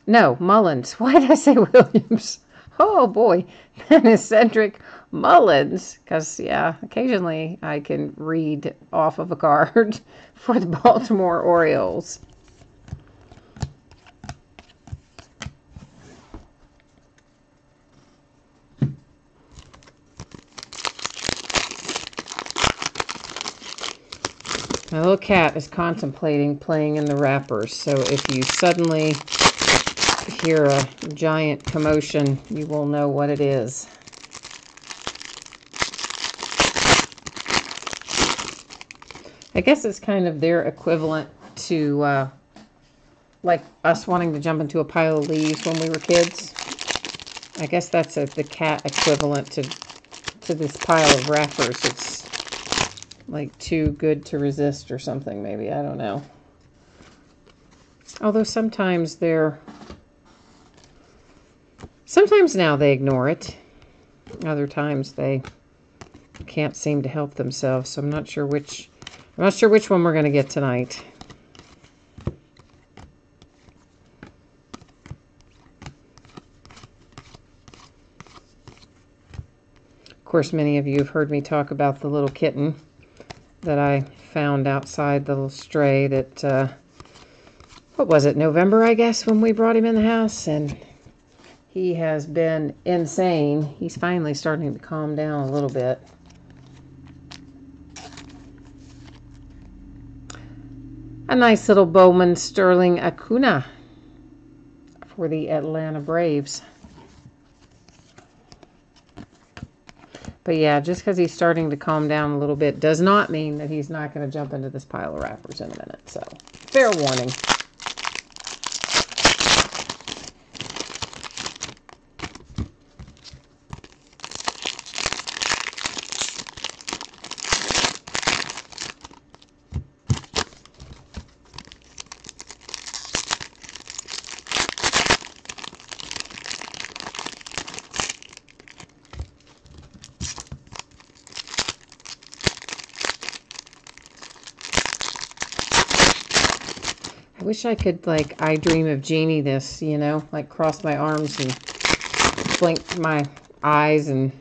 No, Mullins. Why did I say Williams? Oh boy, that is Cedric Mullins. Because, yeah, occasionally I can read off of a card for the Baltimore Orioles. My little cat is contemplating playing in the wrappers, so if you suddenly hear a giant commotion, you will know what it is. I guess it's kind of their equivalent to like us wanting to jump into a pile of leaves when we were kids. I guess that's the cat equivalent to this pile of wrappers. It's like too good to resist or something, maybe. I don't know. Although sometimes now they ignore it. Other times they can't seem to help themselves. So I'm not sure which one we're going to get tonight. Of course, many of you have heard me talk about the little kitten that I found outside, the little stray that, what was it, November, I guess, when we brought him in the house, and he has been insane. He's finally starting to calm down a little bit. A nice little Bowman Sterling Acuna for the Atlanta Braves. But yeah, just because he's starting to calm down a little bit does not mean that he's not going to jump into this pile of wrappers in a minute. So, fair warning. I wish I could, like, I Dream of Jeannie this, you know, like cross my arms and blink my eyes and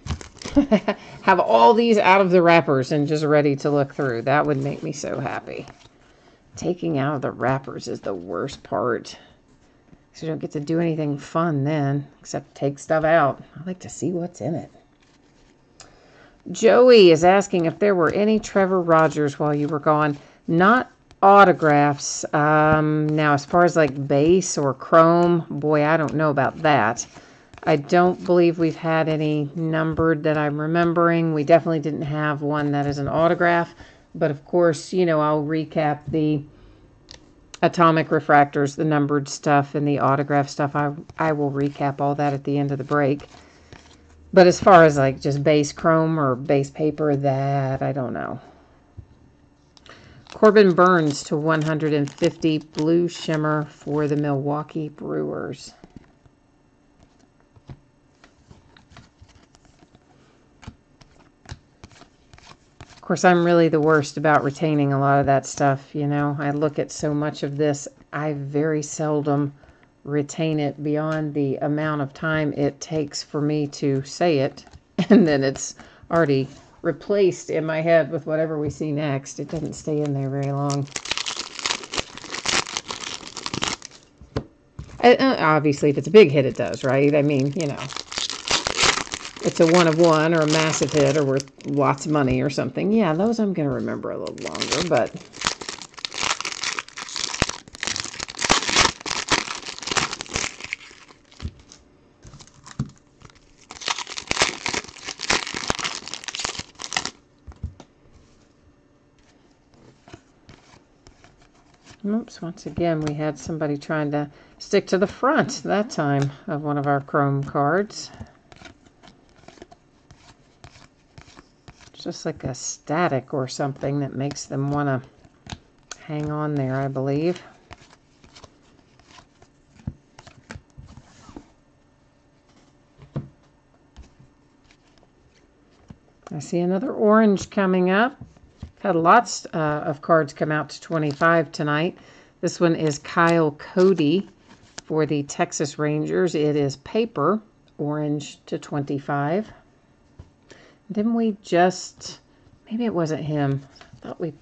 have all these out of the wrappers and just ready to look through. That would make me so happy. Taking out of the wrappers is the worst part. So you don't get to do anything fun then, except take stuff out. I like to see what's in it. Joey is asking if there were any Trevor Rogers while you were gone. Not autographs. Now, as far as like base or chrome, boy, I don't know about that. I don't believe we've had any numbered that I'm remembering. We definitely didn't have one that is an autograph. But of course, you know, I'll recap the atomic refractors, the numbered stuff, and the autograph stuff. I will recap all that at the end of the break. But as far as like just base chrome or base paper, that I don't know. Corbin Burns to 150 blue shimmer for the Milwaukee Brewers. Of course, I'm really the worst about retaining a lot of that stuff, you know. I look at so much of this, I very seldom retain it beyond the amount of time it takes for me to say it, and then it's already replaced in my head with whatever we see next. It doesn't stay in there very long. Obviously, if it's a big hit, it does, right? I mean, you know, it's a 1 of 1 or a massive hit or worth lots of money or something. Yeah, those I'm going to remember a little longer, but oops, once again, we had somebody trying to stick to the front that time of one of our chrome cards. Just like a static or something that makes them want to hang on there, I believe. I see another orange coming up. Had lots of cards come out to 25 tonight. This one is Kyle Cody for the Texas Rangers. It is paper, orange to 25. Didn't we just, maybe it wasn't him. I thought we,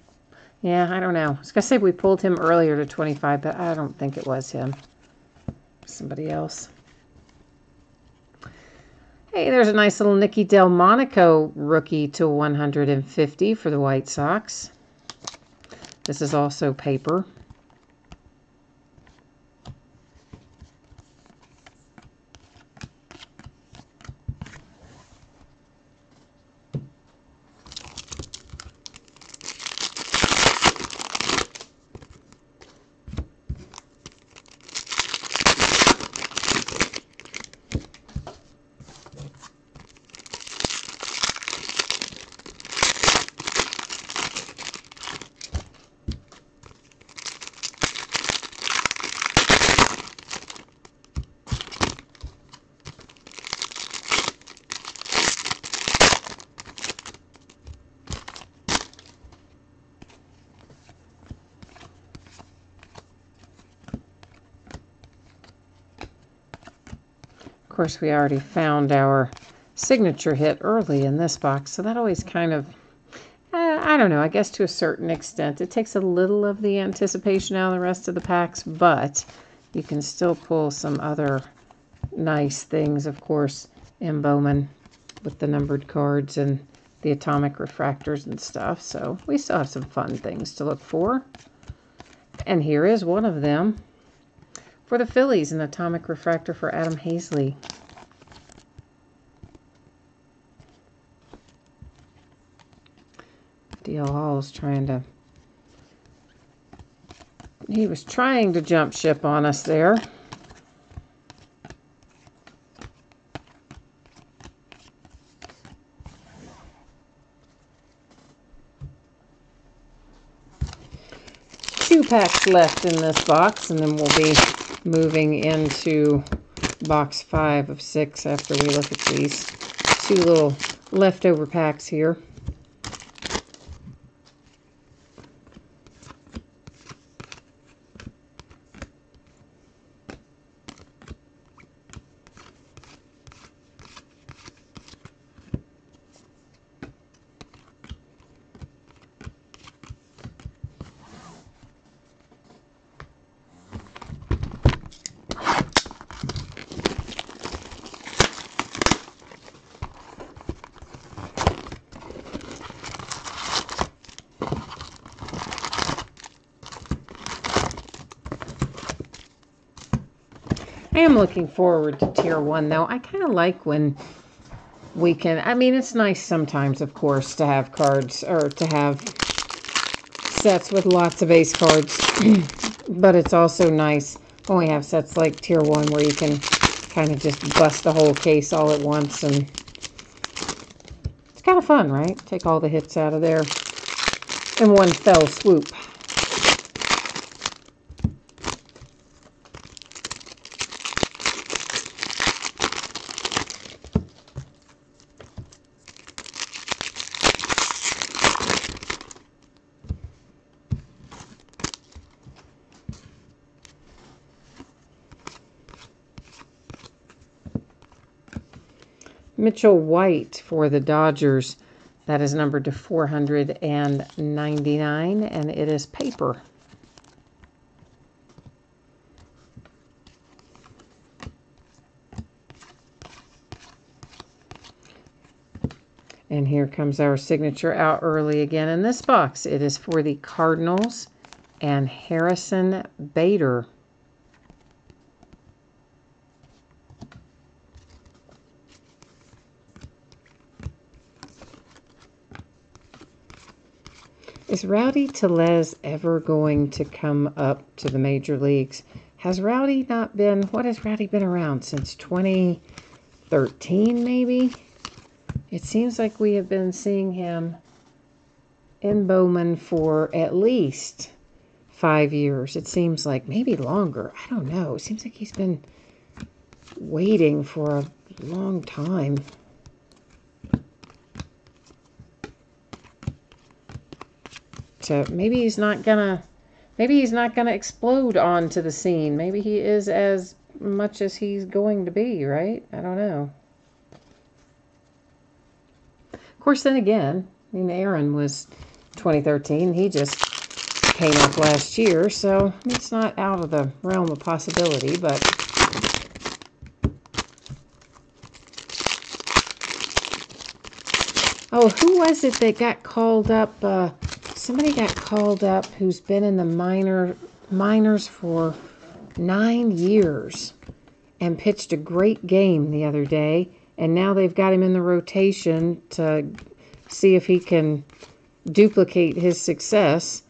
yeah, I don't know. I was going to say we pulled him earlier to 25, but I don't think it was him. Somebody else. Hey, there's a nice little Nicky Delmonico rookie to 150 for the White Sox. This is also paper. Of course, we already found our signature hit early in this box, so that always kind of, I don't know, I guess to a certain extent, it takes a little of the anticipation out of the rest of the packs, but you can still pull some other nice things, of course, in Bowman with the numbered cards and the atomic refractors and stuff, so we still have some fun things to look for. And here is one of them. For the Phillies, an atomic refractor for Adam Hazley. D.L. Hall's he was trying to jump ship on us there. Two packs left in this box, and then we'll be moving into box 5 of 6 after we look at these two little leftover packs here. I am looking forward to Tier 1, though. I kind of like when we can... I mean, it's nice sometimes, of course, to have cards, or to have sets with lots of ace cards. But it's also nice when we have sets like Tier 1 where you can kind of just bust the whole case all at once. And it's kind of fun, right? Take all the hits out of there in one fell swoop. Mitchell White for the Dodgers. That is numbered to 499, and it is paper. And here comes our signature out early again in this box. It is for the Cardinals and Harrison Bader. Is Rowdy Tellez ever going to come up to the major leagues? Has Rowdy not been, what has Rowdy been around since 2013 maybe? It seems like we have been seeing him in Bowman for at least 5 years. It seems like, maybe longer. I don't know. It seems like he's been waiting for a long time. So maybe he's not gonna explode onto the scene. Maybe he is as much as he's going to be, right? I don't know. Of course, then again, I mean, Aaron was 2013. He just came up last year, so it's not out of the realm of possibility, but oh, who was it that got called up? Somebody got called up who's been in the minors for 9 years and pitched a great game the other day. And now they've got him in the rotation to see if he can duplicate his success.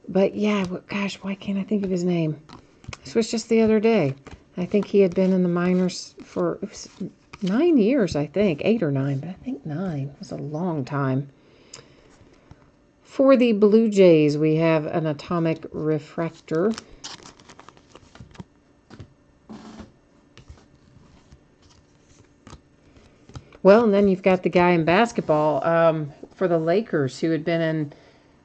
But yeah, gosh, why can't I think of his name? This was just the other day. I think he had been in the minors for 9 years, I think. 8 or 9, but I think 9. It was a long time. For the Blue Jays, we have an Atomic Refractor. Well, and then you've got the guy in basketball for the Lakers who had been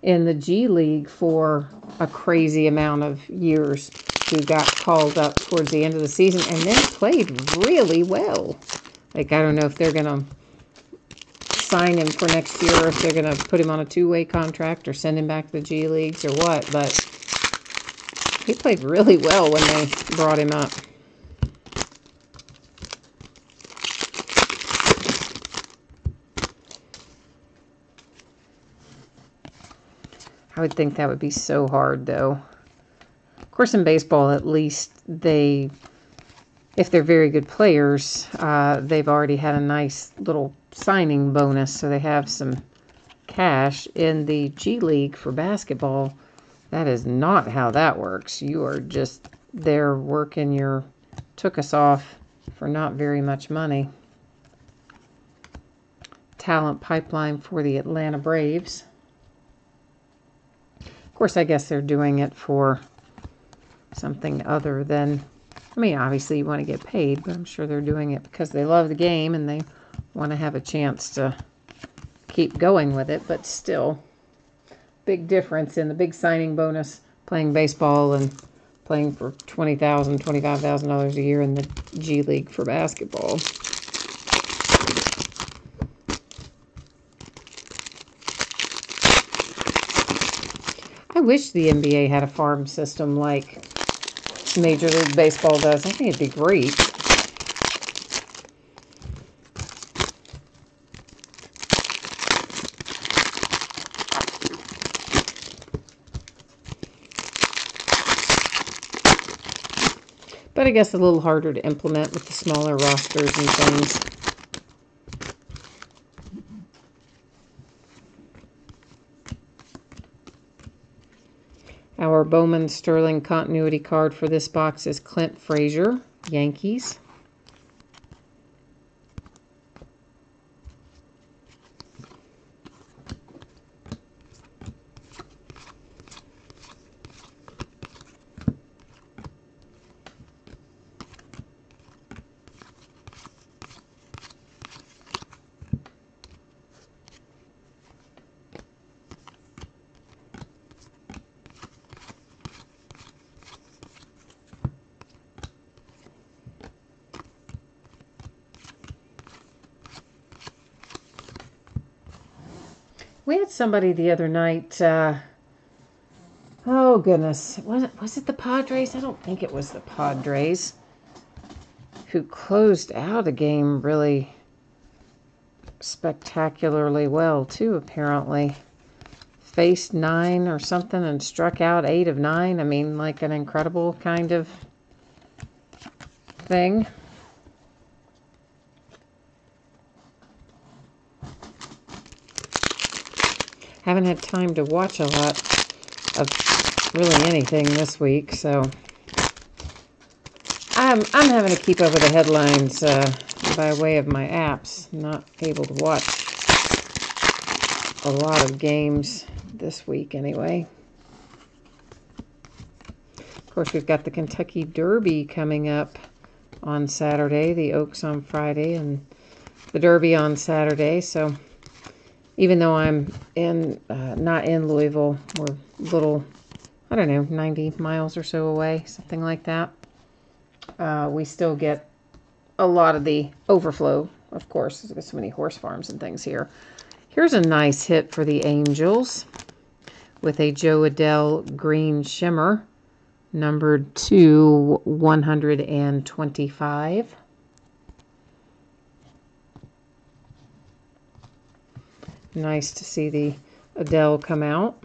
in the G League for a crazy amount of years, who got called up towards the end of the season and then played really well. Like, I don't know if they're going to sign him for next year, or if they're going to put him on a two-way contract or send him back to the G Leagues or what, but he played really well when they brought him up. I would think that would be so hard, though. Of course, in baseball, at least if they're very good players, they've already had a nice little signing bonus, so they have some cash. In the G League for basketball, that is not how that works. You are just there working took us off for not very much money. Talent pipeline for the Atlanta Braves. Of course, I guess they're doing it for something other than, I mean, obviously you want to get paid, but I'm sure they're doing it because they love the game and they want to have a chance to keep going with it. But still, big difference in the big signing bonus playing baseball and playing for $20,000, $25,000 a year in the G League for basketball. I wish the NBA had a farm system like Major League Baseball does. I think it'd be great. But But I guess a little harder to implement with the smaller rosters and things. Our Bowman Sterling continuity card for this box is Clint Frazier, Yankees. We had somebody the other night, oh goodness, was it the Padres? I don't think it was the Padres, who closed out a game really spectacularly well too, apparently. Faced 9 or something and struck out 8 of 9. I mean, like an incredible kind of thing. Haven't had time to watch a lot of really anything this week, so I'm having to keep up with the headlines by way of my apps. Not able to watch a lot of games this week anyway. Of course, we've got the Kentucky Derby coming up on Saturday, the Oaks on Friday, and the Derby on Saturday, so even though I'm not in Louisville, we're a little, I don't know, 90 miles or so away, something like that. We still get a lot of the overflow, of course. There's so many horse farms and things here. Here's a nice hit for the Angels with a Joe Adell Green Shimmer, numbered to 125. Nice to see the Adell come out.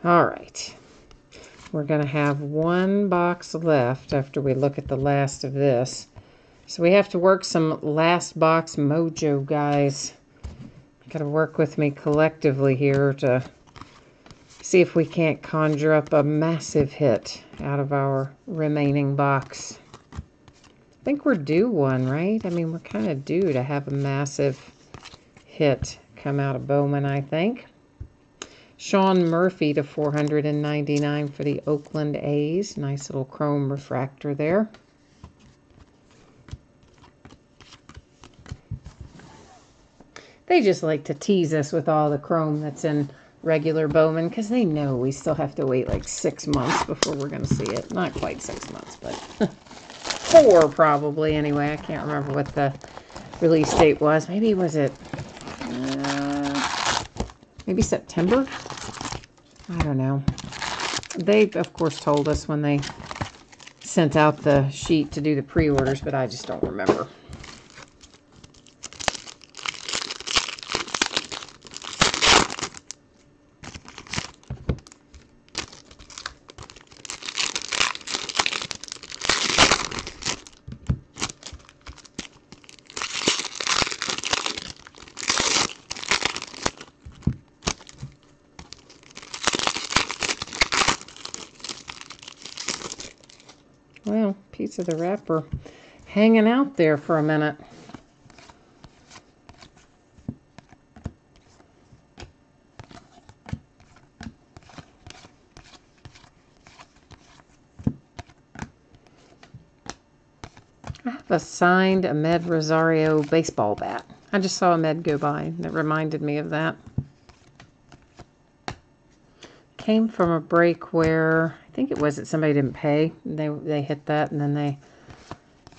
All right, we're going to have one box left after we look at the last of this. So we have to work some last box mojo, guys. Got to work with me collectively here to see if we can't conjure up a massive hit out of our remaining box. I think we're due one, right? I mean, we're kind of due to have a massive hit come out of Bowman, I think. Sean Murphy to 499 for the Oakland A's. Nice little chrome refractor there. They just like to tease us with all the chrome that's in regular Bowman because they know we still have to wait like 6 months before we're going to see it. Not quite 6 months, but 4 probably anyway. I can't remember what the release date was. Maybe was it maybe September? I don't know. They, of course, told us when they sent out the sheet to do the pre-orders, but I just don't remember. Well, piece of the wrapper hanging out there for a minute. I have a signed Ahmed Rosario baseball bat. I just saw Ahmed go by and it reminded me of that. came from a break where I think it was that somebody didn't pay. They hit that and then they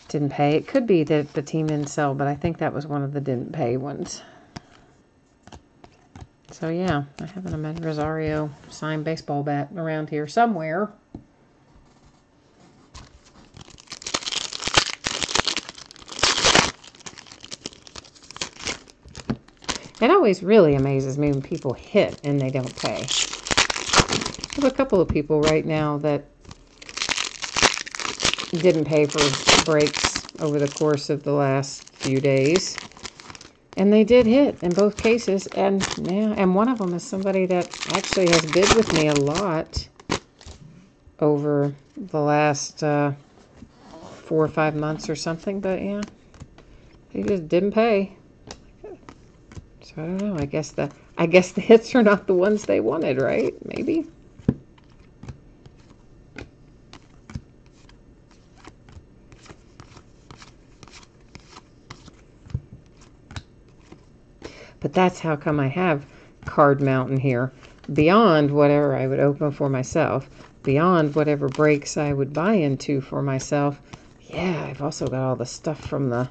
didn't pay. It could be that the team didn't sell, but I think that was one of the didn't pay ones. So yeah, I have an Amed Rosario signed baseball bat around here somewhere. It always really amazes me when people hit and they don't pay. I have a couple of people right now that didn't pay for breaks over the course of the last few days. And they did hit in both cases. And yeah, and one of them is somebody that actually has bid with me a lot over the last 4 or 5 months or something. But yeah, they just didn't pay. So I don't know. I guess the hits are not the ones they wanted, right? Maybe. But that's how come I have Card Mountain here. Beyond whatever I would open for myself, beyond whatever breaks I would buy into for myself. Yeah, I've also got all the stuff from the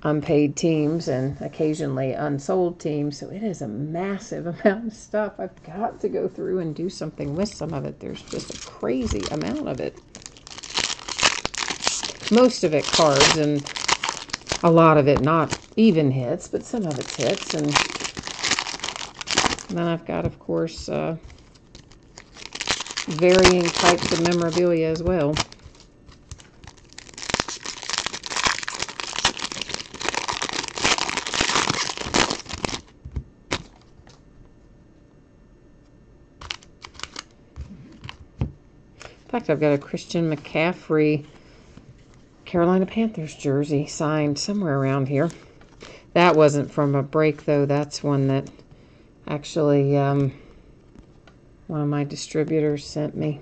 unpaid teams and occasionally unsold teams. So it is a massive amount of stuff. I've got to go through and do something with some of it. There's just a crazy amount of it. Most of it cards and a lot of it not even hits, but some of it's hits. And then I've got, of course, varying types of memorabilia as well. In fact, I've got a Christian McCaffrey Carolina Panthers jersey signed somewhere around here. That wasn't from a break, though. That's one that actually one of my distributors sent me.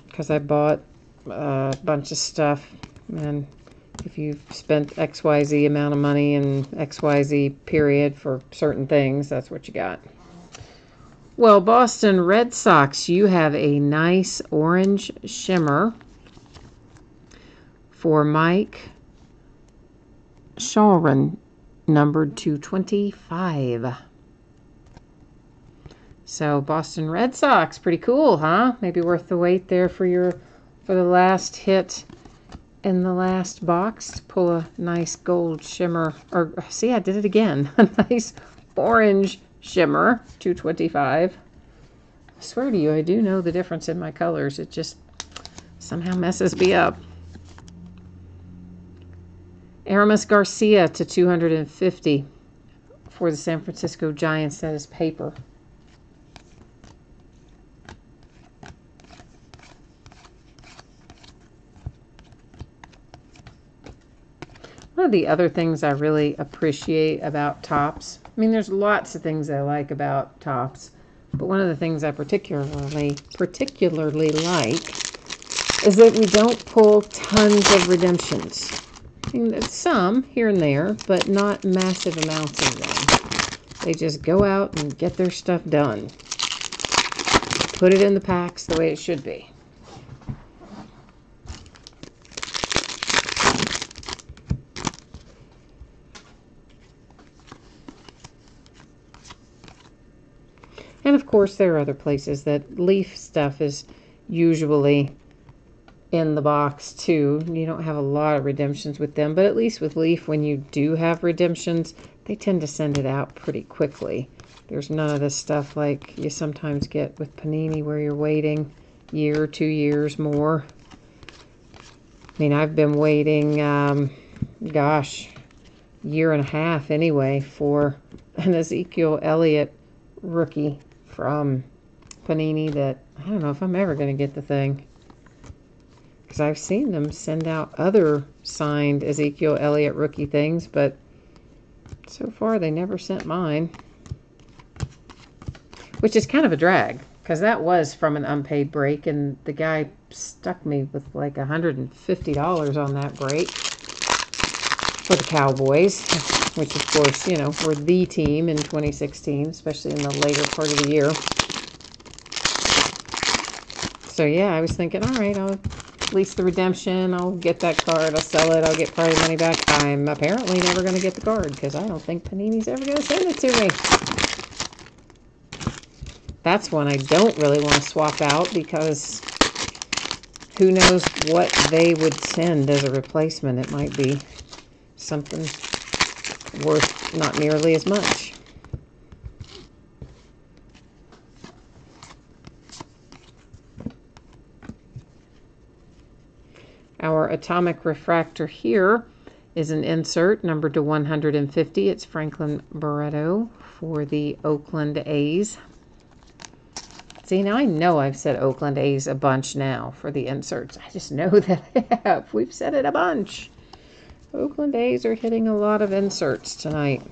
Because I bought a bunch of stuff. And if you've spent XYZ amount of money in XYZ period for certain things, that's what you got. Well, Boston Red Sox, you have a nice orange shimmer for Mike Shawron, numbered 225. So Boston Red Sox, pretty cool, huh? Maybe worth the wait there for the last hit in the last box. Pull a nice gold shimmer, or see, I did it again. A nice orange shimmer, 225. I swear to you, I do know the difference in my colors. It just somehow messes me up. Aramis Garcia to 250 for the San Francisco Giants. That is paper. One of the other things I really appreciate about Topps, I mean, there's lots of things I like about Topps, but one of the things I particularly like is that we don't pull tons of redemptions. I mean, there's some here and there, but not massive amounts of them. They just go out and get their stuff done. Put it in the packs the way it should be. And of course, there are other places that Leaf stuff is usually in the box too. You don't have a lot of redemptions with them, but at least with Leaf, when you do have redemptions, they tend to send it out pretty quickly. There's none of this stuff like you sometimes get with Panini where you're waiting a year or 2 years more. I mean, I've been waiting, gosh, year and a half anyway for an Ezekiel Elliott rookie from Panini that I don't know if I'm ever going to get the thing. Because I've seen them send out other signed Ezekiel Elliott rookie things, but so far they never sent mine. Which is kind of a drag, because that was from an unpaid break, and the guy stuck me with like $150 on that break for the Cowboys, which of course, you know, were the team in 2016, especially in the later part of the year. So yeah, I was thinking, all right, I'll lease the redemption. I'll get that card. I'll sell it. I'll get part of the money back. I'm apparently never going to get the card because I don't think Panini's ever going to send it to me. That's one I don't really want to swap out because who knows what they would send as a replacement. It might be something worth not nearly as much. Our atomic refractor here is an insert numbered to 150. It's Franklin Barreto for the Oakland A's. See, now I know I've said Oakland A's a bunch now for the inserts. I just know that I have. We've said it a bunch. Oakland A's are hitting a lot of inserts tonight.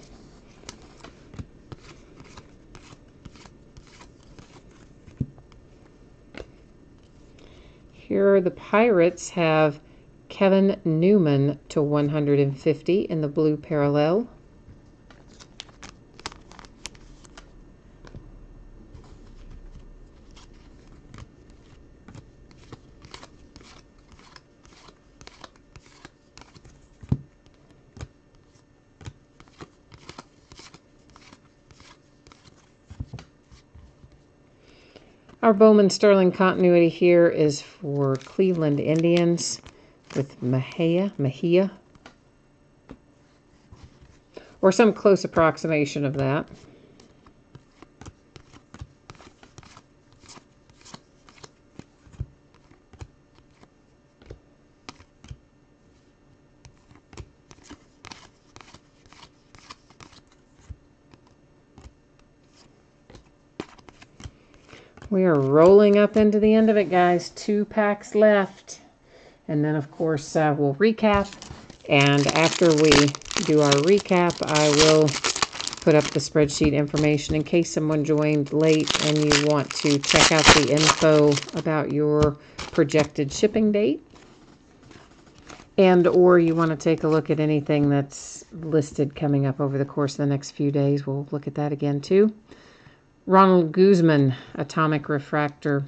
Here the Pirates have Kevin Newman to 150 in the blue parallel. Our Bowman Sterling continuity here is for Cleveland Indians with Mejia, or some close approximation of that. We are rolling up into the end of it, guys. 2 packs left. And then, of course, we'll recap. And after we do our recap, I will put up the spreadsheet information in case someone joined late and you want to check out the info about your projected shipping date. And or you want to take a look at anything that's listed coming up over the course of the next few days. We'll look at that again, too. Ronald Guzman, atomic refractor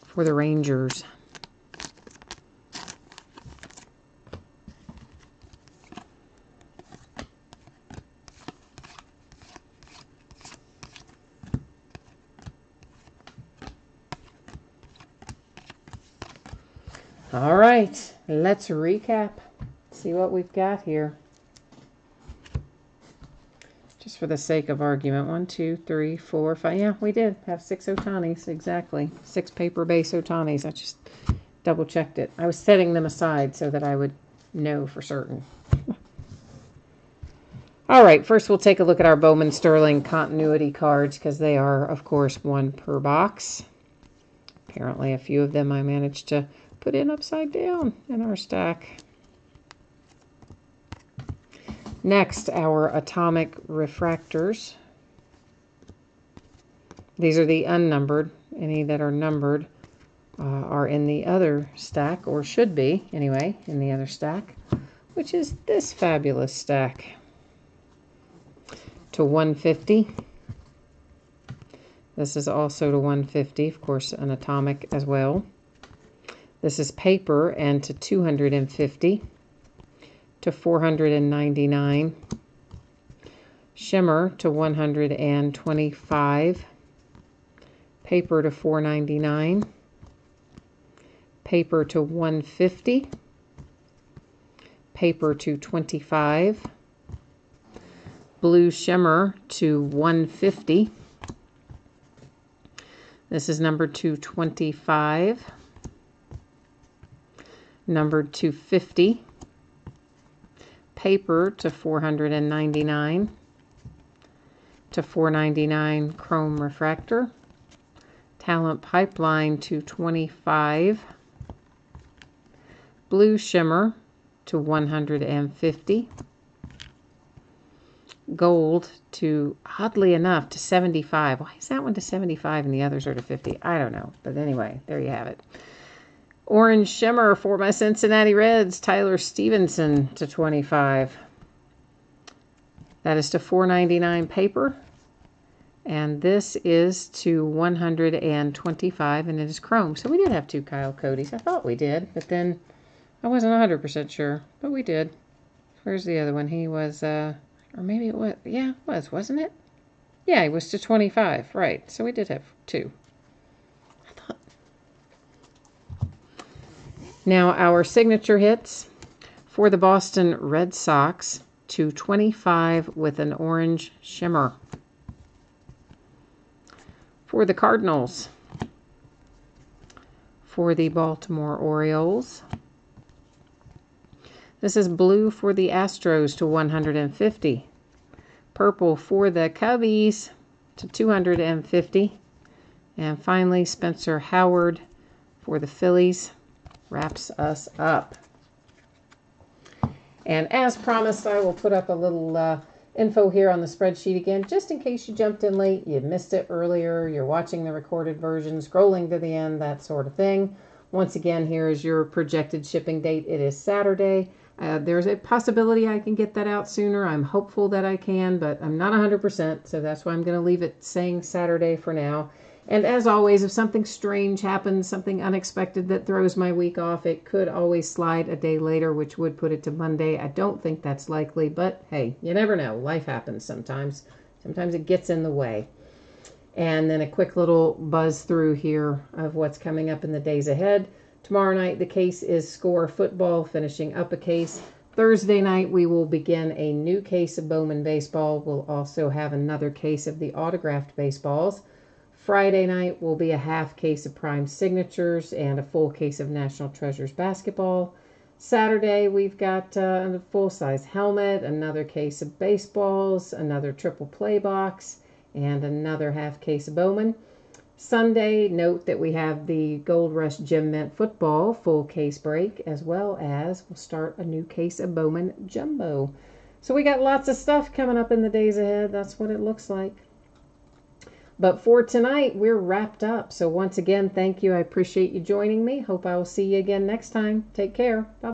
for the Rangers. All right, let's recap. See what we've got here. Just for the sake of argument, 1, 2, 3, 4, 5. Yeah, we did have 6 Ohtanis, exactly. 6 paper base Ohtanis. I just double checked it. I was setting them aside so that I would know for certain. All right, first we'll take a look at our Bowman Sterling continuity cards because they are, of course, 1 per box. Apparently a few of them I managed to put in upside down in our stack. Next, our atomic refractors. These are the unnumbered. Any that are numbered are in the other stack, or should be, anyway, in the other stack, which is this fabulous stack. To 150. This is also to 150, of course, an atomic as well. This is paper, and to 250. To 499, shimmer to 125, paper to 499, paper to 150, paper to 25, blue shimmer to 150. This is numbered to 25, numbered to 50. Paper to 499, to 499 chrome refractor, talent pipeline to 25, blue shimmer to 150, gold to, oddly enough, to 75. Why is that one to 75 and the others are to 50? I don't know, but anyway, there you have it. Orange shimmer for my Cincinnati Reds, Tyler Stevenson to 25. That is to 499 paper, And this is to 125, and it is chrome. So we did have 2 Kyle Cody's. I thought we did, but then I wasn't 100% sure, but we did. Where's the other one? He was, or maybe it was, yeah, it was, wasn't it? Yeah, he was to 25, right. So we did have 2. I thought. Now our signature hits for the Boston Red Sox to 25 with an orange shimmer. For the Cardinals, for the Baltimore Orioles, this is blue for the Astros to 150. Purple for the Cubbies to 250. And finally, Spencer Howard for the Phillies wraps us up. And as promised, I will put up a little info here on the spreadsheet again, just in case you jumped in late, you missed it earlier, you're watching the recorded version, scrolling to the end, that sort of thing. Once again, here is your projected shipping date. It is Saturday. There's a possibility I can get that out sooner. I'm hopeful that I can, but I'm not 100%, so that's why I'm going to leave it saying Saturday for now. And as always, if something strange happens, something unexpected that throws my week off, it could always slide a day later, which would put it to Monday. I don't think that's likely, but hey, you never know. Life happens sometimes. Sometimes it gets in the way. And then a quick little buzz through here of what's coming up in the days ahead. Tomorrow night, the case is Score Football, finishing up a case. Thursday night, we will begin a new case of Bowman Baseball. We'll also have another case of the autographed baseballs. Friday night will be a half case of Prime Signatures and a full case of National Treasures basketball. Saturday, we've got a full-size helmet, another case of baseballs, another triple play box, and another half case of Bowman. Sunday, note that we have the Gold Rush Gem Mint football full case break, as well as we'll start a new case of Bowman Jumbo. So we got lots of stuff coming up in the days ahead. That's what it looks like. But for tonight, we're wrapped up. So once again, thank you. I appreciate you joining me. Hope I will see you again next time. Take care. Bye.